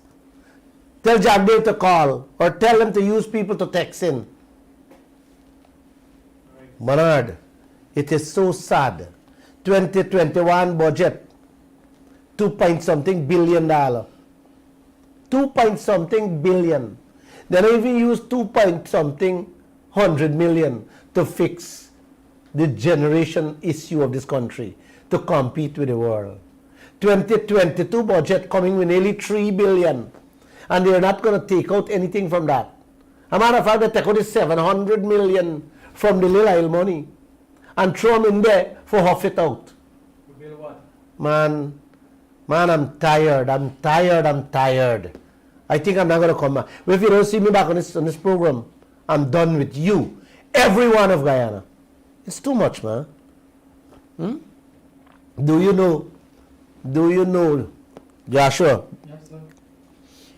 Speaker 2: Tell Jagdeo to call or tell him to use people to text in. Bernard, it is so sad. 2021 budget, 2-point-something billion dollar. 2-point-something billion. They don't even use 2-point-something 100 million to fix the generation issue of this country, to compete with the world. 2022 budget coming with nearly $3 billion, and they're not going to take out anything from that A matter of fact, they take out the 700 million from the Lall money and throw them in there for huff it out.
Speaker 4: You build what?
Speaker 2: Man, I'm tired. I think I'm not going to come back. If you don't see me back on this program, I'm done with you. Every one of Guyana. It's too much, man. Do you know, Joshua,
Speaker 4: Yes, sir.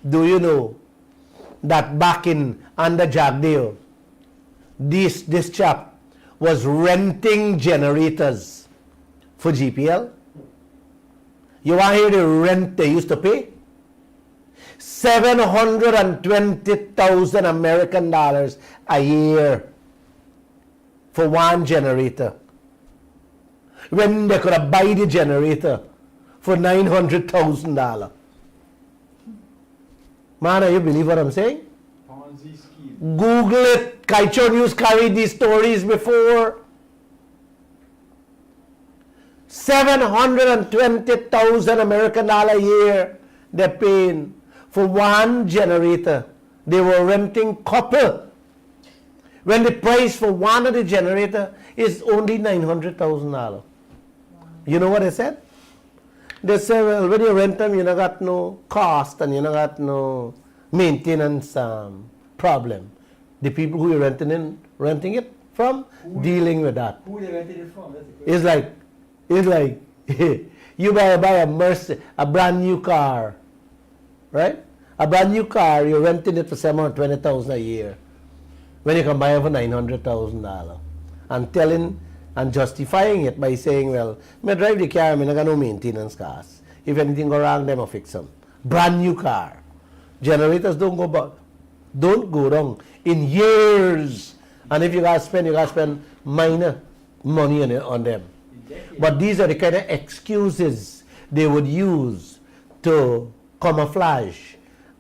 Speaker 2: do you know that back in under Jagdeo, this chap was renting generators for GPL? You want to hear the rent they used to pay? 720,000 American dollars a year for one generator, when they could have buy the generator for $900,000. Man, you believe what I'm saying?
Speaker 4: Ponzi scheme.
Speaker 2: Google it. Kaieteur News carried these stories before. 720,000 American dollar a year they're paying for one generator. They were renting copper, when the price for one of the generator is only $900,000. You know what they said? They said, well, when you rent them, you don't got no cost and you don't got no maintenance problem. The people who you're renting it from, dealing with that.
Speaker 4: Who they rented it from? That's the question.
Speaker 2: It's like you buy a brand new car, right? A brand new car, you're renting it for $720,000 a year, when you can buy it for $900,000, and telling and justifying it by saying, well, me drive the car, I got no maintenance costs. If anything go wrong, them will fix them. Brand new car. Generators don't go down in years. And if you guys spend minor money on them. But these are the kind of excuses they would use to camouflage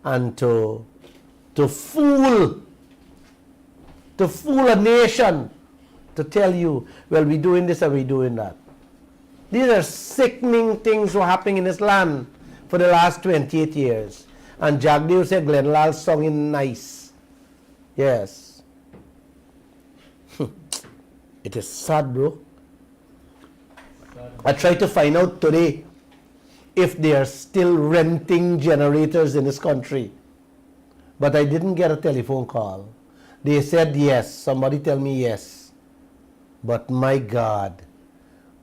Speaker 2: and to fool a nation, to tell you, well, we're doing this and we're doing that. These are sickening things were happening in this land for the last 28 years. And Jagdeo said Lall song in nice. Yes. It is sad, bro. I tried to find out today if they are still renting generators in this country, but I didn't get a telephone call. They said yes. Somebody tell me yes. But my God,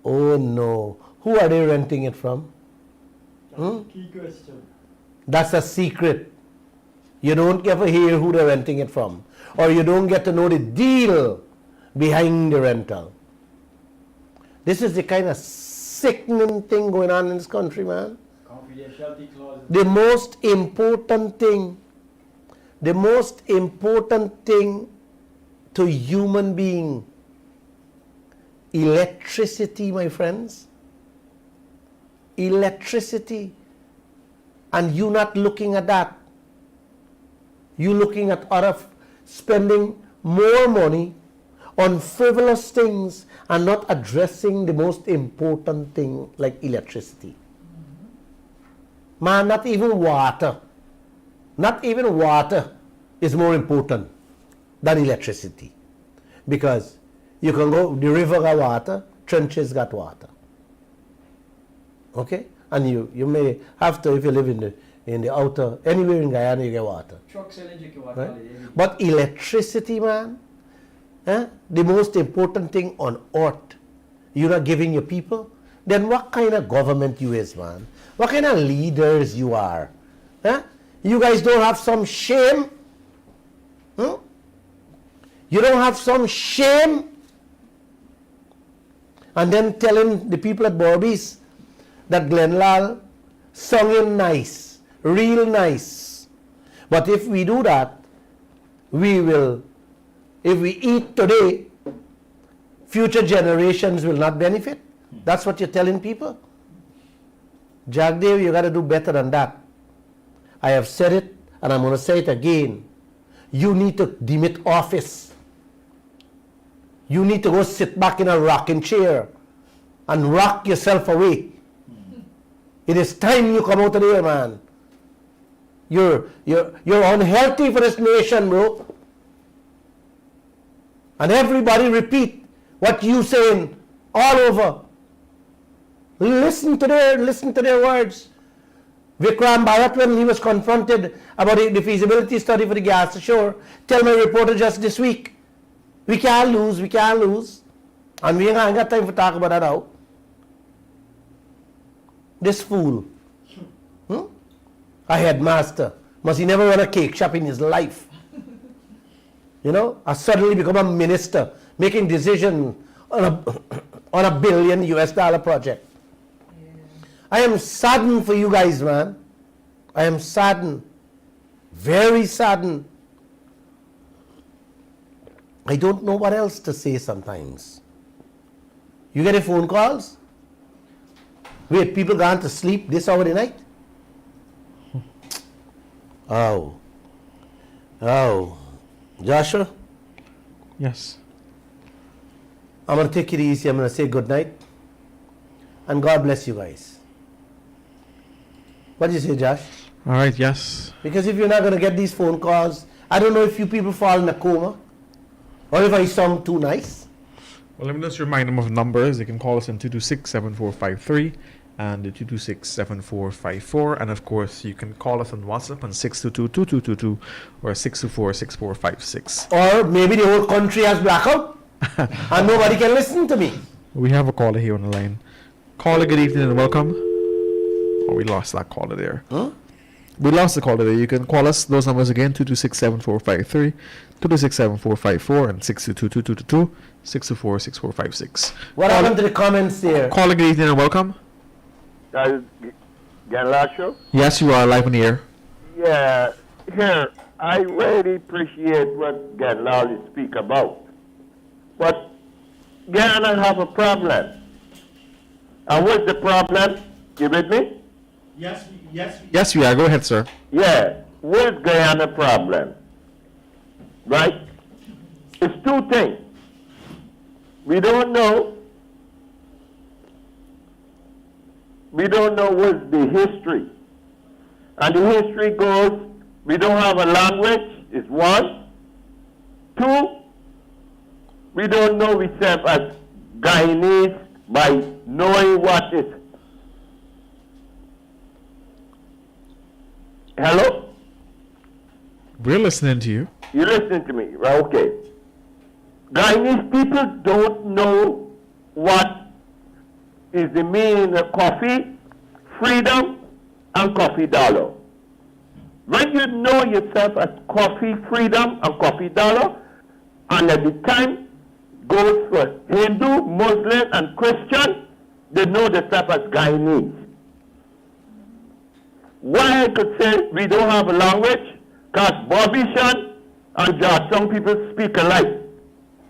Speaker 2: oh no. Who are they renting it from?
Speaker 4: That's the key question.
Speaker 2: That's a secret. You don't ever hear who they're renting it from, or you don't get to know the deal behind the rental. This is the kind of sickening thing going on in this country, man.
Speaker 4: Confidentiality clauses.
Speaker 2: The most important thing to human being, electricity, my friends. Electricity. And you not looking at that. You looking at spending more money on frivolous things and not addressing the most important thing like electricity. Man, not even water is more important than electricity. Because you can go, the river got water, trenches got water. Okay? And you may have to, if you live in the outer, anywhere in Guyana you get water.
Speaker 4: Trucks electric water.
Speaker 2: Right? But electricity, man, the most important thing on earth, you're not giving your people, then what kind of government you is, man? What kind of leaders you are? You guys don't have some shame? You don't have some shame? And then telling the people at Borbies that Lall sung in nice, real nice. But if we do that, if we eat today, future generations will not benefit. That's what you're telling people. Jagdeo, you got to do better than that. I have said it, and I'm going to say it again. You need to demit office. You need to go sit back in a rocking chair and rock yourself away. It is time you come out of there, man. You're unhealthy for this nation, bro. And everybody repeat what you saying all over. Listen to their words. Vikram Bharat, when he was confronted about the feasibility study for the gas ashore, tell my reporter just this week, we can't lose. And we ain't got time to talk about that now. This fool, a headmaster, must he never run a cake shop in his life? You know, I suddenly become a minister, making decisions on a $1 billion project.
Speaker 3: Yeah.
Speaker 2: I am saddened for you guys, man. I am saddened. Very saddened. I don't know what else to say sometimes. You get a phone calls? Wait, people gone to sleep this hour of the night? Oh. Joshua,
Speaker 1: Yes.
Speaker 2: I'm going to take it easy. I'm going to say good night. And God bless you guys. What do you say, Josh?
Speaker 1: All right. Yes.
Speaker 2: Because if you're not going to get these phone calls, I don't know if you people fall in a coma or if I sound too nice.
Speaker 1: Well, let me just remind them of numbers. They can call us on 226-7453 and 226-7454. And of course, you can call us on WhatsApp on 622-2222 or 624-6456.
Speaker 2: Or maybe the whole country has blackout and nobody can listen to me.
Speaker 1: We have a caller here on the line. Caller, good evening and welcome. Oh, we lost that caller there.
Speaker 2: Huh?
Speaker 1: We lost the caller there. You can call us. Those numbers again, 226-7453, 226-7454, and 622-2222, 624-6456.
Speaker 2: What happened to the comments there?
Speaker 1: Caller, good evening and welcome.
Speaker 5: Galasho?
Speaker 1: Yes, you are live on the air.
Speaker 5: Yeah, here, I really appreciate what Lall speak about. But Guyana have a problem. And what's the problem? You with me?
Speaker 1: Yes, we are. Go ahead, sir.
Speaker 5: Yeah, what's Guyana problem? Right? It's two things. We don't know what's the history. And the history goes, we don't have a language, is one. Two, we don't know ourselves as Guyanese by knowing what is. Hello?
Speaker 1: We're listening to you.
Speaker 5: You listen to me, right? Okay. Guyanese people don't know what is the meaning of coffee, freedom, and coffee dollar. When you know yourself as coffee, freedom, and coffee dollar, and at the time goes for Hindu, Muslim, and Christian, they know themselves as Guyanese. Why I could say we don't have a language? Because Bobishan and Georgetown people speak alike.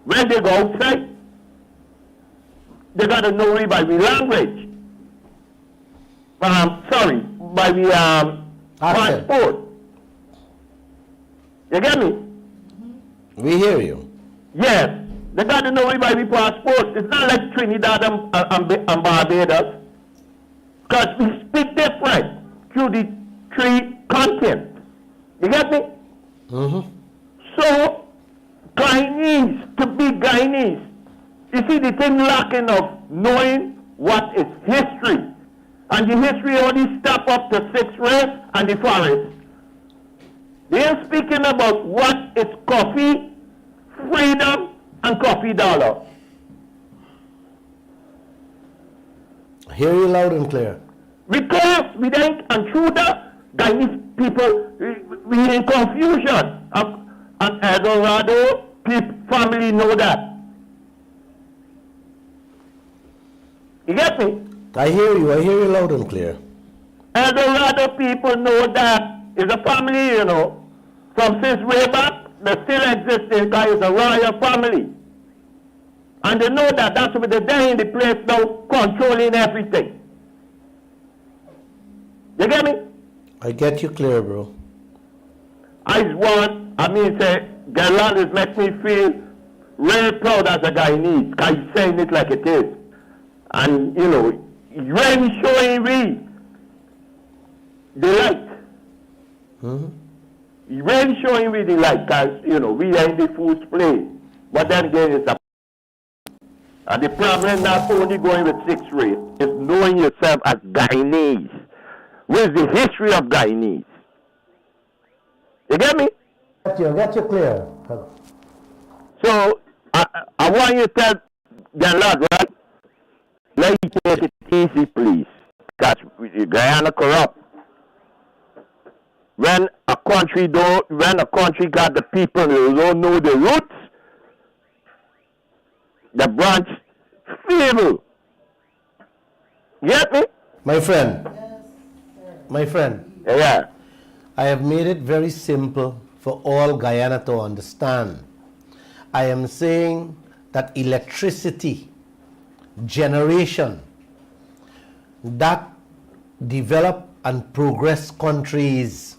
Speaker 5: When they go outside, they got to know me by the language. By the passport. You get me?
Speaker 2: We hear you.
Speaker 5: Yes. They got to know me by the passport. It's not like Trinidad and Barbados. Because we speak different through the three continents. You get me?
Speaker 2: Mm-hmm.
Speaker 5: So, Guyanese, to be Guyanese, you see the thing lacking of knowing what is history. And the history only step up to six race and the forest. They are speaking about what is coffee, freedom, and coffee dollar.
Speaker 2: I hear you loud and clear.
Speaker 5: Because we think, and through that, Guyanese people, we in confusion. And Eldorado family know that. You get me?
Speaker 2: I hear you loud and clear.
Speaker 5: Eldorado people know that it's a family, you know, from since way back, they still existing because it's a royal family. And they know that that's why they're in the place now controlling everything. You get me?
Speaker 2: I get you clear, bro.
Speaker 5: Say, Galan makes me feel really proud as a Guyanese because he's saying it like it is. And, you know, really showing me the light.
Speaker 2: Mm-hmm.
Speaker 5: He's really showing me the light because, you know, we are in the food play. But then again, it's a... And the problem not only going with sixth race, is knowing yourself as Guyanese. What is the history of Guyanese? You get me?
Speaker 2: I got you clear.
Speaker 5: So, I want you to tell the lad, right? Let you take it easy, please. Because Guyana corrupt. When a country got the people who don't know the roots, the branch feeble. Get me?
Speaker 2: My friend,
Speaker 5: Yeah.
Speaker 2: I have made it very simple for all Guyana to understand. I am saying that electricity generation that develop and progress countries,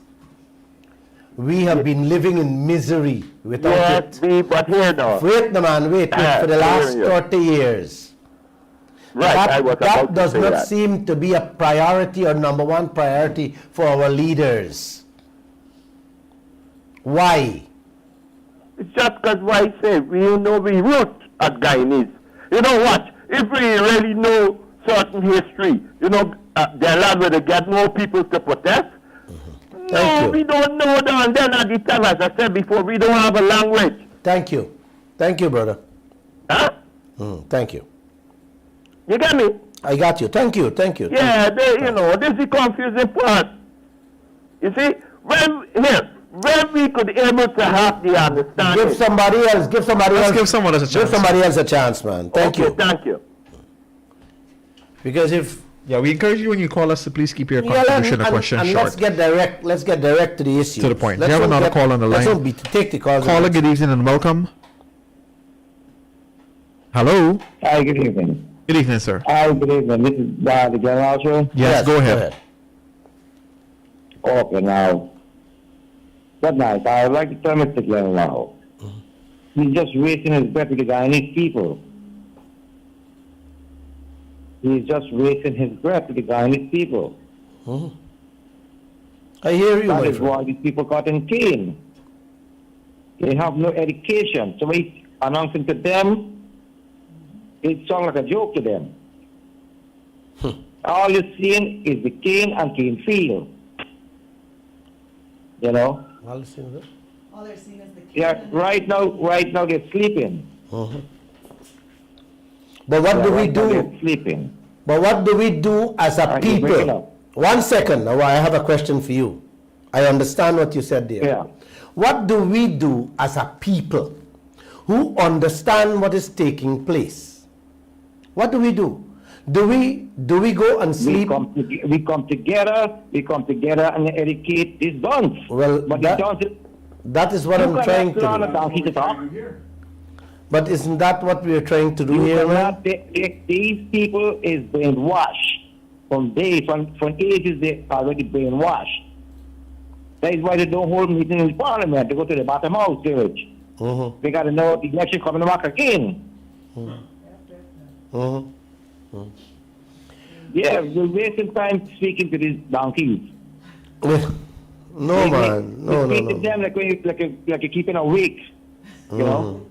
Speaker 2: we have been living in misery without it.
Speaker 5: But here now.
Speaker 2: Wait, no man, wait, for the last
Speaker 5: hearing you.
Speaker 2: 30 years.
Speaker 5: Right, I was
Speaker 2: That
Speaker 5: about
Speaker 2: does
Speaker 5: to say
Speaker 2: not
Speaker 5: that.
Speaker 2: seem to be a priority or number one priority for our leaders. Why?
Speaker 5: It's just because why I say we know we root as Guyanese. You know what? If we really know certain history, the land where they get more people to protest.
Speaker 2: Thank
Speaker 5: No,
Speaker 2: you.
Speaker 5: we don't know that. And then at the time, as I said before, we don't have a language.
Speaker 2: Thank you. Thank you, brother.
Speaker 5: Huh?
Speaker 2: Thank you.
Speaker 5: You get me?
Speaker 2: I got you. Thank you.
Speaker 5: Yeah, this is the confusing part. You see, when we could able to have the understanding.
Speaker 2: Give somebody else.
Speaker 1: Give someone else a
Speaker 2: Give
Speaker 1: chance.
Speaker 2: somebody else a chance, man. Thank you.
Speaker 5: Thank you.
Speaker 2: Because if
Speaker 1: Yeah, we encourage you when you call us to please keep your
Speaker 2: Yeah,
Speaker 1: contribution or question
Speaker 2: and
Speaker 1: short.
Speaker 2: let's get direct to the issue.
Speaker 1: To the point. We have another call on the
Speaker 2: Let's
Speaker 1: line.
Speaker 2: not take the calls.
Speaker 1: Caller, good evening and welcome. Hello.
Speaker 6: Hi, good evening.
Speaker 1: Good evening, sir.
Speaker 6: Hi, good evening. This is the General Show.
Speaker 1: Yes, go ahead.
Speaker 6: Okay, now. Good night. I would like to tell Mr. General. He's just wasting his breath with the Guyanese people. He's just wasting his breath with the Guyanese people.
Speaker 2: I hear you,
Speaker 6: That
Speaker 2: my
Speaker 6: is
Speaker 2: friend.
Speaker 6: why these people got in cane. They have no education. So he's announcing to them, it sounds like a joke to them. All you're seeing is the cane and cane field. You know?
Speaker 3: All they're seeing is the kid.
Speaker 6: Yeah, right now they're sleeping.
Speaker 2: But what do we
Speaker 6: Right now
Speaker 2: do?
Speaker 6: they're sleeping.
Speaker 2: But what do we do as a
Speaker 6: Are you breaking
Speaker 2: people?
Speaker 6: up?
Speaker 2: 1 second. Now I have a question for you. I understand what you said there.
Speaker 6: Yeah.
Speaker 2: What do we do as a people who understand what is taking place? What do we do? Do we go and
Speaker 6: We
Speaker 2: sleep?
Speaker 6: come together and educate these dons.
Speaker 2: Well,
Speaker 6: but
Speaker 2: that-
Speaker 6: the dons,
Speaker 2: That is what I'm trying to do.
Speaker 6: donkey to talk.
Speaker 2: But isn't that what we are trying to do
Speaker 6: You
Speaker 2: here, man?
Speaker 6: cannot, these people is brainwashed. From ages they already brainwashed. That is why they don't hold meetings in Parliament. They go to the bottom house, village. They got to know the election coming back again. Yeah, you're wasting time speaking to these donkeys.
Speaker 2: No, man. No,
Speaker 6: you speak
Speaker 2: no,
Speaker 6: to
Speaker 2: no.
Speaker 6: them like you're keeping awake. You know?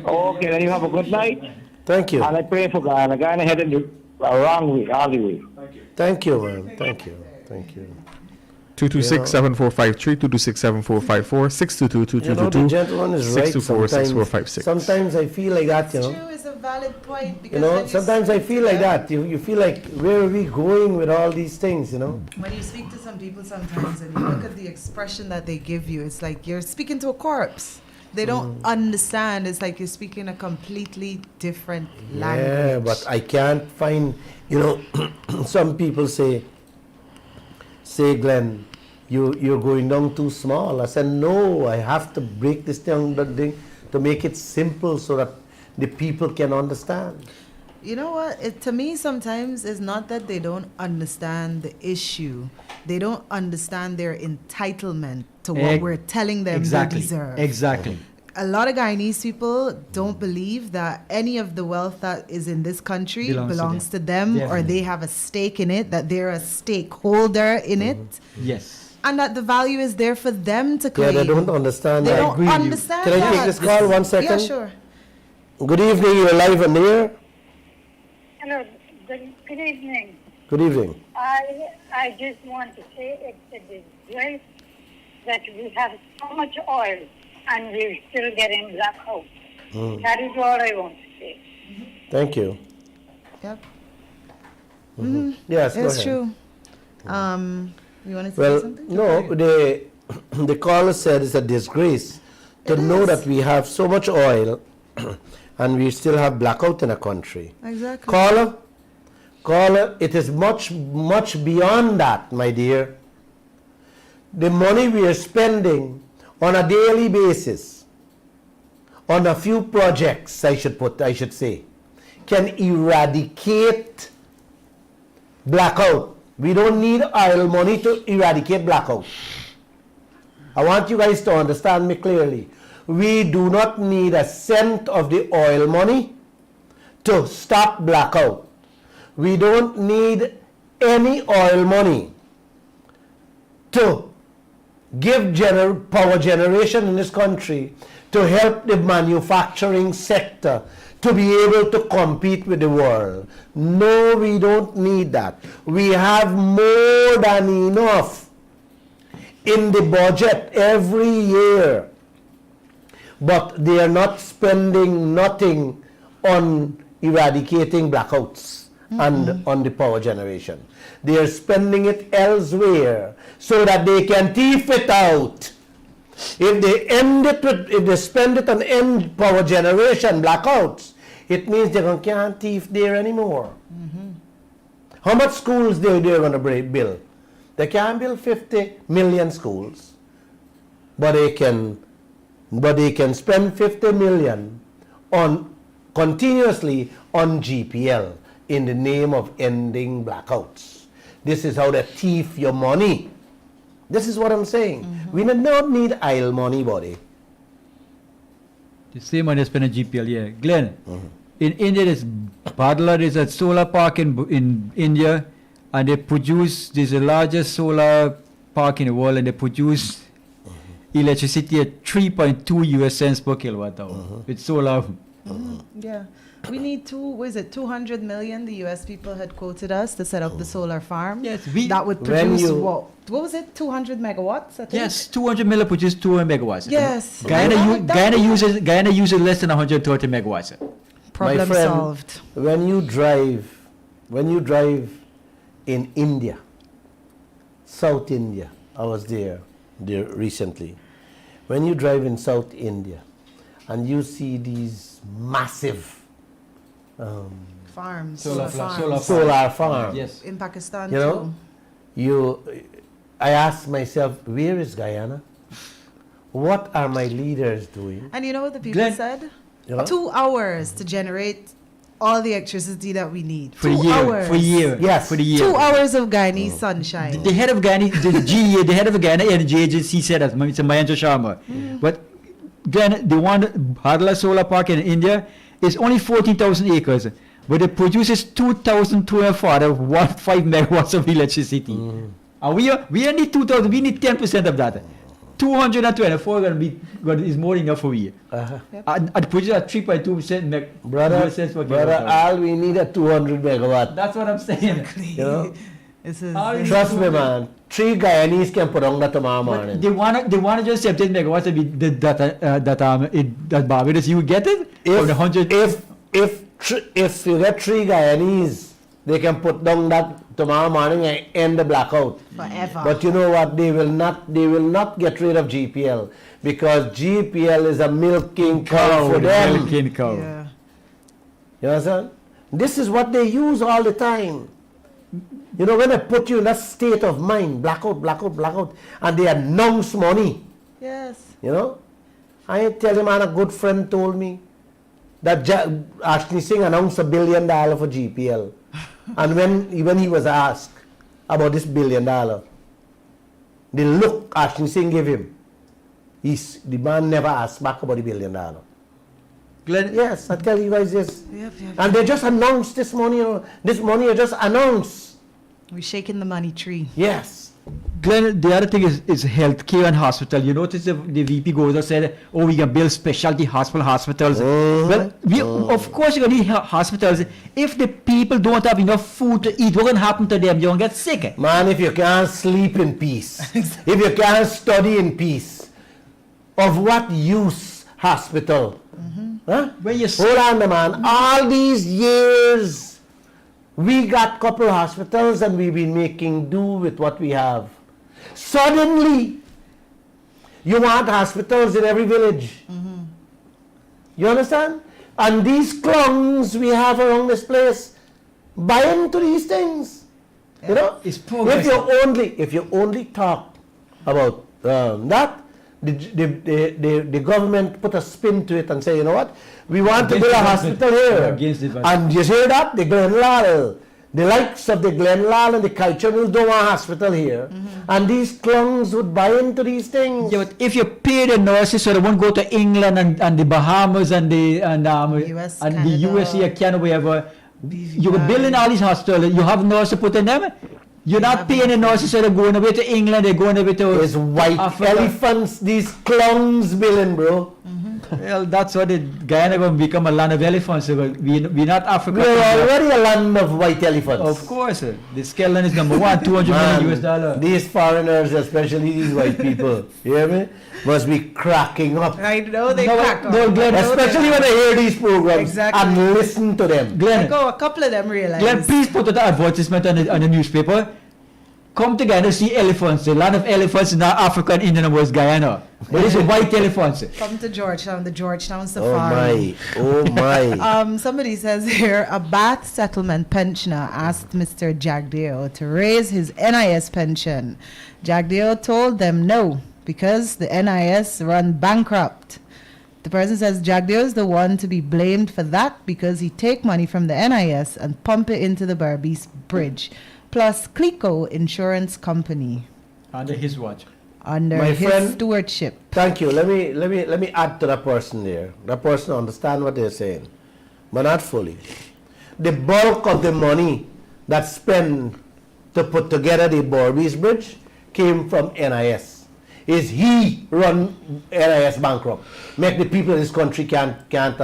Speaker 6: Okay, then you have a good night.
Speaker 2: Thank you.
Speaker 6: And I pray for God. I'm heading the wrong way, all the way.
Speaker 2: Thank you, man. Thank you. Thank you.
Speaker 1: 226-7453, 226-7454,
Speaker 2: You know, the gentleman is right
Speaker 1: 624-6456.
Speaker 2: sometimes I feel like that, you
Speaker 3: It's
Speaker 2: know.
Speaker 3: true, it's a valid point. Because
Speaker 2: You know,
Speaker 3: when
Speaker 2: sometimes I
Speaker 3: speak
Speaker 2: feel
Speaker 3: to
Speaker 2: like
Speaker 3: them-
Speaker 2: that. You feel like, where are we going with all these things, you know?
Speaker 3: When you speak to some people sometimes and you look at the expression that they give you, it's like you're speaking to a corpse. They don't understand. It's like you're speaking a completely different language.
Speaker 2: Yeah, but I can't find, you know, some people say, Glenn, you're going down too small. I said, no, I have to break this down to make it simple so that the people can understand.
Speaker 3: You know what? To me, sometimes it's not that they don't understand the issue. They don't understand their entitlement to what we're telling them they deserve.
Speaker 7: Exactly.
Speaker 3: A lot of Guyanese people don't believe that any of the wealth that is in this country belongs to them, or
Speaker 7: Definitely.
Speaker 3: they have a stake in it, that they're a stakeholder in it.
Speaker 7: Yes.
Speaker 3: and that the value is there for them to claim.
Speaker 2: Yeah, they don't understand
Speaker 3: They
Speaker 2: that.
Speaker 3: don't understand
Speaker 2: Can I
Speaker 3: that.
Speaker 2: take this call 1 second?
Speaker 3: Yeah, sure.
Speaker 2: Good evening, you're live on the air.
Speaker 7: Hello, good evening.
Speaker 2: Good evening.
Speaker 7: I just want to say it's a disgrace that we have so much oil and we're still getting blackout. That is all I want to say.
Speaker 2: Thank you.
Speaker 3: Yep.
Speaker 2: Yes, go
Speaker 3: It's
Speaker 2: ahead.
Speaker 3: true. You wanted to say
Speaker 2: Well,
Speaker 3: something?
Speaker 2: no, the caller said it's a disgrace to know that we have so much oil and we still have blackout in the country.
Speaker 3: Exactly.
Speaker 2: Caller, it is much, much beyond that, my dear. The money we are spending on a daily basis on a few projects, I should say, can eradicate blackout. We don't need oil money to eradicate blackout. I want you guys to understand me clearly. We do not need a cent of the oil money to stop blackout. We don't need any oil money to give power generation in this country to help the manufacturing sector to be able to compete with the world. No, we don't need that. We have more than enough in the budget every year, but they are not spending nothing on eradicating blackouts and on the power generation. They are spending it elsewhere so that they can thief it out. If they spend it on end power generation blackouts, it means they can't thief there anymore. How much schools they're going to build? They can't build 50 million schools, but they can spend 50 million on continuously on GPL in the name of ending blackouts. This is how they thief your money. This is what I'm saying. We don't need oil money, buddy.
Speaker 8: The same money spent on GPL, yeah. Glenn, in India, there's a solar park in India, and they produce, there's the largest solar park in the world, and they produce electricity at 3.2 US cents per kilowatt hour. It's solar.
Speaker 3: Yeah. We need 200 million the US people had quoted us to set up the solar farm.
Speaker 8: Yes,
Speaker 3: that would produce what was it? 200 megawatts, I think?
Speaker 8: Yes, 200 million produce 200 megawatts.
Speaker 3: Yes.
Speaker 8: Guyana uses less than 130 megawatts.
Speaker 3: Problem
Speaker 2: My friend,
Speaker 3: solved.
Speaker 2: When you drive in India, South India, I was there recently. When you drive in South India and you see these massive
Speaker 3: Farms.
Speaker 8: Solar
Speaker 3: farms.
Speaker 2: solar farms,
Speaker 8: Yes.
Speaker 3: In Pakistan
Speaker 2: you know, I asked myself, where is Guyana? What are my leaders doing?
Speaker 3: And you know what the people
Speaker 8: Glenn,
Speaker 3: said?
Speaker 2: You know?
Speaker 3: 2 hours to generate all the electricity that we need.
Speaker 8: For a
Speaker 3: 2
Speaker 8: year.
Speaker 3: hours.
Speaker 8: For a year.
Speaker 2: Yes.
Speaker 8: For the year.
Speaker 3: 2 hours of Guyanese sunshine.
Speaker 8: The head of Guyana, the head of Guyana Energy Agency said that, Mr. Mahendra Sharma. But Guyana, the one, Bhadla Solar Park in India, is only 14,000 acres, but it produces 2,205 megawatts of electricity. And we need 2,000, we need 10% of that. 224 is more than enough for we. And produce at 3.2%
Speaker 2: Brother, all we need is 200 megawatt.
Speaker 8: That's what I'm saying.
Speaker 2: You know?
Speaker 3: This is
Speaker 2: Trust me, man. 3 Guyanese can put on that tomorrow morning.
Speaker 8: They wanna just 17 megawatts that Barbados, you get it? From the 100.
Speaker 2: If you get 3 Guyanese, they can put down that tomorrow morning and end the blackout.
Speaker 3: forever.
Speaker 2: But you know what? They will not get rid of GPL because GPL is a milking cow for them.
Speaker 8: Milking cow.
Speaker 3: Yeah.
Speaker 2: You understand? This is what they use all the time. You know, when they put you in that state of mind, blackout, and they announce money,
Speaker 3: Yes.
Speaker 2: you know. I tell you, man, a good friend told me that Ashley Singh announced $1 billion for GPL. And when he was asked about this $1 billion, the look Ashley Singh gave him, the man never asked back about the $1 billion.
Speaker 8: Glenn,
Speaker 2: Yes, I tell you guys this.
Speaker 3: Yep.
Speaker 2: And they just announced this money. This money is just announced.
Speaker 3: We're shaking the money tree.
Speaker 2: Yes.
Speaker 8: Glenn, the other thing is healthcare and hospital. You notice the VP goes and said, oh, we can build specialty hospitals. Well, of course you're going to need hospitals. If the people don't have enough food to eat, what's going to happen to them? They're going to get sick.
Speaker 2: Man, if you can't sleep in peace, if you can't study in peace, of what use hospital? Huh?
Speaker 8: When you
Speaker 2: Hold on, man. All these years, we got couple hospitals and we've been making do with what we have. Suddenly, you want hospitals in every village. You understand? And these clowns we have around this place buy into these things. You know?
Speaker 8: It's
Speaker 2: If you only talk about that, the government put a spin to it and say, you know what, we want to build a hospital here. And you hear that? The Lall, the likes of the Lall and the Kaieteur don't want a hospital here. And these clowns would buy into these things.
Speaker 8: Yeah, but if you pay the nurses so they won't go to England and the Bahamas and the
Speaker 3: US,
Speaker 8: and the
Speaker 3: Canada.
Speaker 8: USA, Canada, wherever, you're building all these hospitals. You have nurses put in them. You're not paying the nurses so they're going away to England, they're going away to
Speaker 2: It's white
Speaker 8: Africa.
Speaker 2: elephants, these clowns building, bro.
Speaker 8: Well, that's what Guyana going to become a land of elephants. So we're not Africa.
Speaker 2: We're already a land of white elephants.
Speaker 8: Of course. The skeleton is number one, $200 million US dollar.
Speaker 2: These foreigners, especially these white people, you hear me? Must be cracking up.
Speaker 3: I know they
Speaker 8: No,
Speaker 3: crack up.
Speaker 8: no, Glenn,
Speaker 2: Especially when they hear these programs
Speaker 3: Exactly.
Speaker 2: and listen to them.
Speaker 8: Glenn,
Speaker 3: Like, oh, a couple of them realize.
Speaker 8: Glenn, please put the advertisement on the newspaper. Come to Guyana, see elephants. The land of elephants in not Africa and Indian was Guyana. But it's white elephants.
Speaker 3: Come to Georgetown, the Georgetown
Speaker 2: Oh
Speaker 3: Safari.
Speaker 2: my, oh my.
Speaker 3: Somebody says here, a Bath settlement pensioner asked Mr. Jagdeo to raise his NIS pension. Jagdeo told them no, because the NIS run bankrupt. The person says Jagdeo is the one to be blamed for that because he take money from the NIS and pump it into the Berbice Bridge. Plus Clico Insurance Company.
Speaker 8: Under his watch.
Speaker 3: Under
Speaker 2: My
Speaker 3: his
Speaker 2: friend-
Speaker 3: stewardship.
Speaker 2: Thank you. Let me add to that person there. That person understand what they're saying, but not fully. The bulk of the money that's spent to put together the Berbice Bridge came from NIS. Is he run NIS bankrupt? Make the people in this country can't get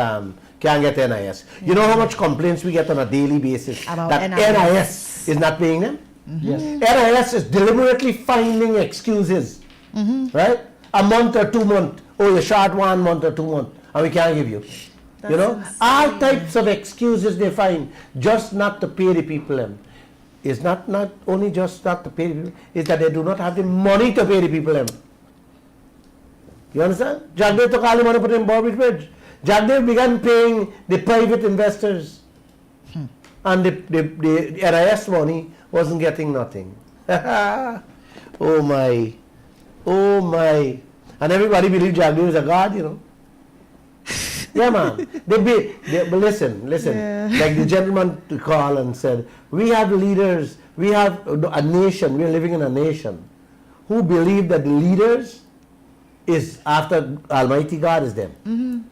Speaker 2: NIS. You know how much complaints we get on a daily basis
Speaker 3: About
Speaker 2: that
Speaker 3: NIS.
Speaker 2: NIS is not paying them?
Speaker 8: Yes.
Speaker 2: NIS is deliberately finding excuses, right? A month or 2 months. Oh, you're short 1 month or 2 months, and we can't give you.
Speaker 3: That's
Speaker 2: you know,
Speaker 3: insane.
Speaker 2: all types of excuses they find just not to pay the people them. It's not only just not to pay the people, it's that they do not have the money to pay the people them. You understand? Jagdev took all the money put in Berbice Bridge. Jagdev began paying the private investors. And the NIS money wasn't getting nothing. Oh my. Oh my. And everybody believed Jagdev is a god, you know. Yeah, man. But listen.
Speaker 3: Yeah.
Speaker 2: Like the gentleman to call and said, we have leaders, we have a nation, we're living in a nation who believe that the leaders is after Almighty God is them.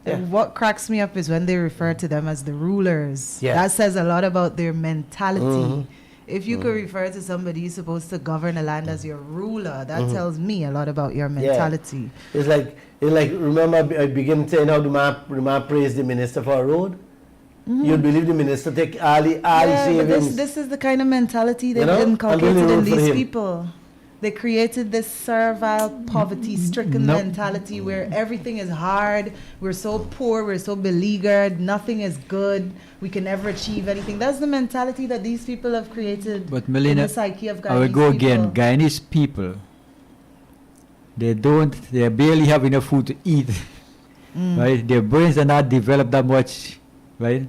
Speaker 2: Yeah.
Speaker 3: And what cracks me up is when they refer to them as the rulers.
Speaker 2: Yeah.
Speaker 3: That says a lot about their mentality. If you could refer to somebody who's supposed to govern a land as your ruler, that tells me a lot about your mentality.
Speaker 2: It's like remember I begin saying how the man praised the minister for a road. You'd believe the minister take all the
Speaker 3: Yeah, but
Speaker 2: savings.
Speaker 3: this is the kind of mentality they've
Speaker 2: You know, and
Speaker 3: inculcated
Speaker 2: really
Speaker 3: in
Speaker 2: root for
Speaker 3: these
Speaker 2: him.
Speaker 3: people. They created this servile, poverty-stricken mentality where everything is hard. We're so poor. We're so beleaguered. Nothing is good. We can never achieve anything. That's the mentality that these people have created
Speaker 8: But
Speaker 3: in
Speaker 8: Melina,
Speaker 3: the psyche of Guyanese
Speaker 8: I will go again.
Speaker 3: people.
Speaker 8: Guyanese people, they barely have enough food to eat. Right? Their brains are not developed that much, right?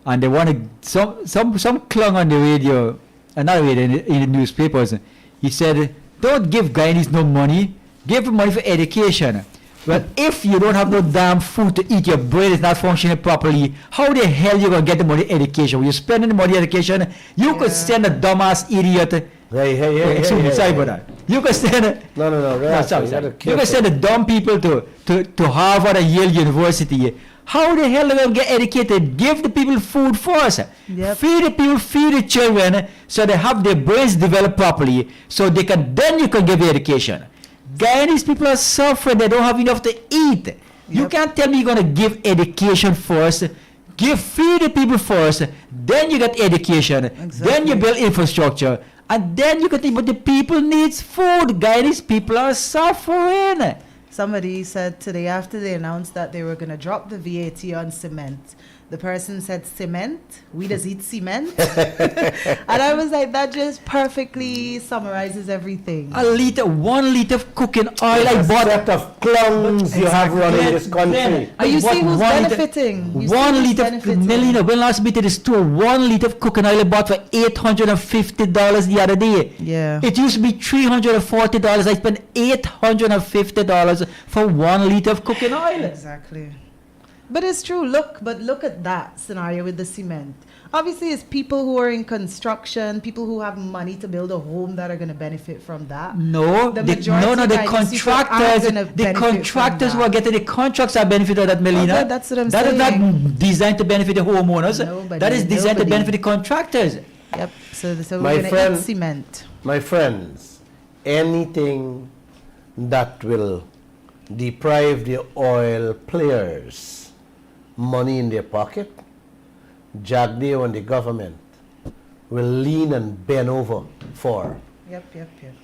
Speaker 8: And they want to, some clown on the radio, not radio, in the newspapers, he said, don't give Guyanese no money, give them money for education. Well, if you don't have no damn food to eat, your brain is not functioning properly, how the hell you going to get the money education? When you're spending the money education, you could send a dumbass idiot.
Speaker 2: Hey,
Speaker 8: Sorry about that. You could send
Speaker 2: No,
Speaker 8: no,
Speaker 2: relax,
Speaker 8: sorry,
Speaker 2: you
Speaker 8: sorry.
Speaker 2: gotta
Speaker 8: You
Speaker 2: careful.
Speaker 8: can send the dumb people to Harvard and Yale University. How the hell are they going to get educated? Give the people food first.
Speaker 3: Yep.
Speaker 8: Feed the people, feed the children, so they have their brains developed properly, so then you can give education. Guyanese people are suffering, they don't have enough to eat. You can't tell me you're going to give education first, feed the people first, then you get education, then you build infrastructure, and then you can think, but the people needs food. Guyanese people are suffering.
Speaker 3: Somebody said today, after they announced that they were going to drop the VAT on cement, the person said, cement? We just eat cement? And I was like, that just perfectly summarizes everything.
Speaker 8: 1 liter of cooking oil I
Speaker 2: A
Speaker 8: bought.
Speaker 2: set of clowns you have running this country.
Speaker 3: But you see who's
Speaker 8: one liter-
Speaker 3: benefiting. You see
Speaker 8: 1
Speaker 3: who's
Speaker 8: liter,
Speaker 3: benefiting.
Speaker 8: Melina, when last meet at the store, 1 liter of cooking oil I bought for $850 the other day.
Speaker 3: Yeah.
Speaker 8: It used to be $340. I spent $850 for 1 liter of cooking oil.
Speaker 3: Exactly. But it's true. Look at that scenario with the cement. Obviously, it's people who are in construction, people who have money to build a home that are going to benefit from that.
Speaker 8: No,
Speaker 3: The
Speaker 8: the
Speaker 3: majority of
Speaker 8: the
Speaker 3: Guyanese people aren't
Speaker 8: contractors,
Speaker 3: gonna
Speaker 8: the
Speaker 3: benefit from
Speaker 8: contractors who
Speaker 3: that.
Speaker 8: are getting the contracts are benefit of that, Melina.
Speaker 3: Okay, that's what I'm
Speaker 8: That is
Speaker 3: saying.
Speaker 8: not designed to benefit the homeowners.
Speaker 3: Nobody,
Speaker 8: That is designed to
Speaker 3: nobody.
Speaker 8: benefit the contractors.
Speaker 3: Yep. So we're
Speaker 2: My
Speaker 3: going to
Speaker 2: friend-
Speaker 3: eat cement.
Speaker 2: My friends, anything that will deprive the oil players money in their pocket, Jagdeo and the government will lean and bend over for.
Speaker 3: Yep.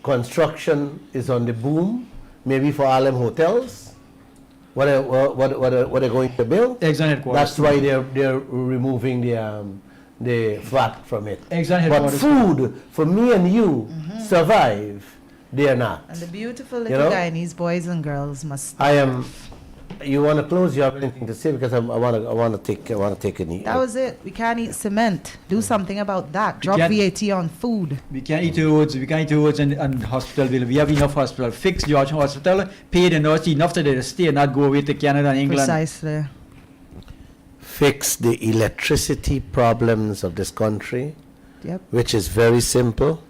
Speaker 2: Construction is on the boom, maybe for all them hotels. What are going to build?
Speaker 8: Exxon headquarters.
Speaker 2: That's why they're removing the VAT from it.
Speaker 8: Exxon
Speaker 2: But
Speaker 8: headquarters.
Speaker 2: food for me and you survive, they're not.
Speaker 3: And the beautiful
Speaker 2: You
Speaker 3: little
Speaker 2: know?
Speaker 3: Guyanese boys and girls must.
Speaker 2: I am. You want to close? You have anything to say? Because I want to take a knee.
Speaker 3: That was it. We can't eat cement. Do something about that. Drop
Speaker 8: can't-
Speaker 3: VAT on food.
Speaker 8: We can't eat roads, and hospital bill. We have enough hospital. Fix George Hospital, pay the nurse enough so they stay and not go away to Canada and England.
Speaker 3: Precisely.
Speaker 2: Fix the electricity problems of this country,
Speaker 3: Yep.
Speaker 2: which is very simple,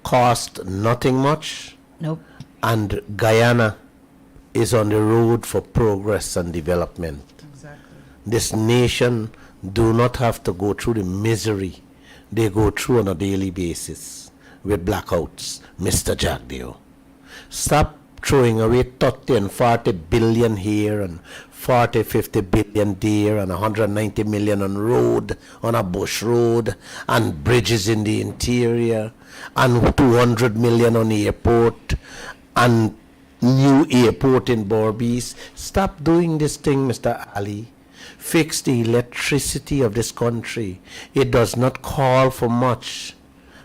Speaker 2: cost nothing much,
Speaker 3: Nope.
Speaker 2: and Guyana is on the road for progress and development.
Speaker 3: Exactly.
Speaker 2: This nation do not have to go through the misery they go through on a daily basis with blackouts, Mr. Jagdeo. Stop throwing away 30 and 40 billion here and 40, 50 billion there and 190 million on road, on a bush road, and bridges in the interior, and 200 million on airport, and new airport in Borbies. Stop doing this thing, Mr. Ali. Fix the electricity of this country. It does not call for much.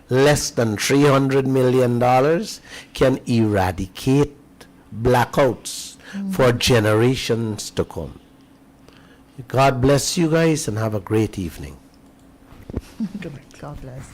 Speaker 2: Less than $300 million can eradicate blackouts for generations to come. God bless you guys and have a great evening.
Speaker 3: God bless.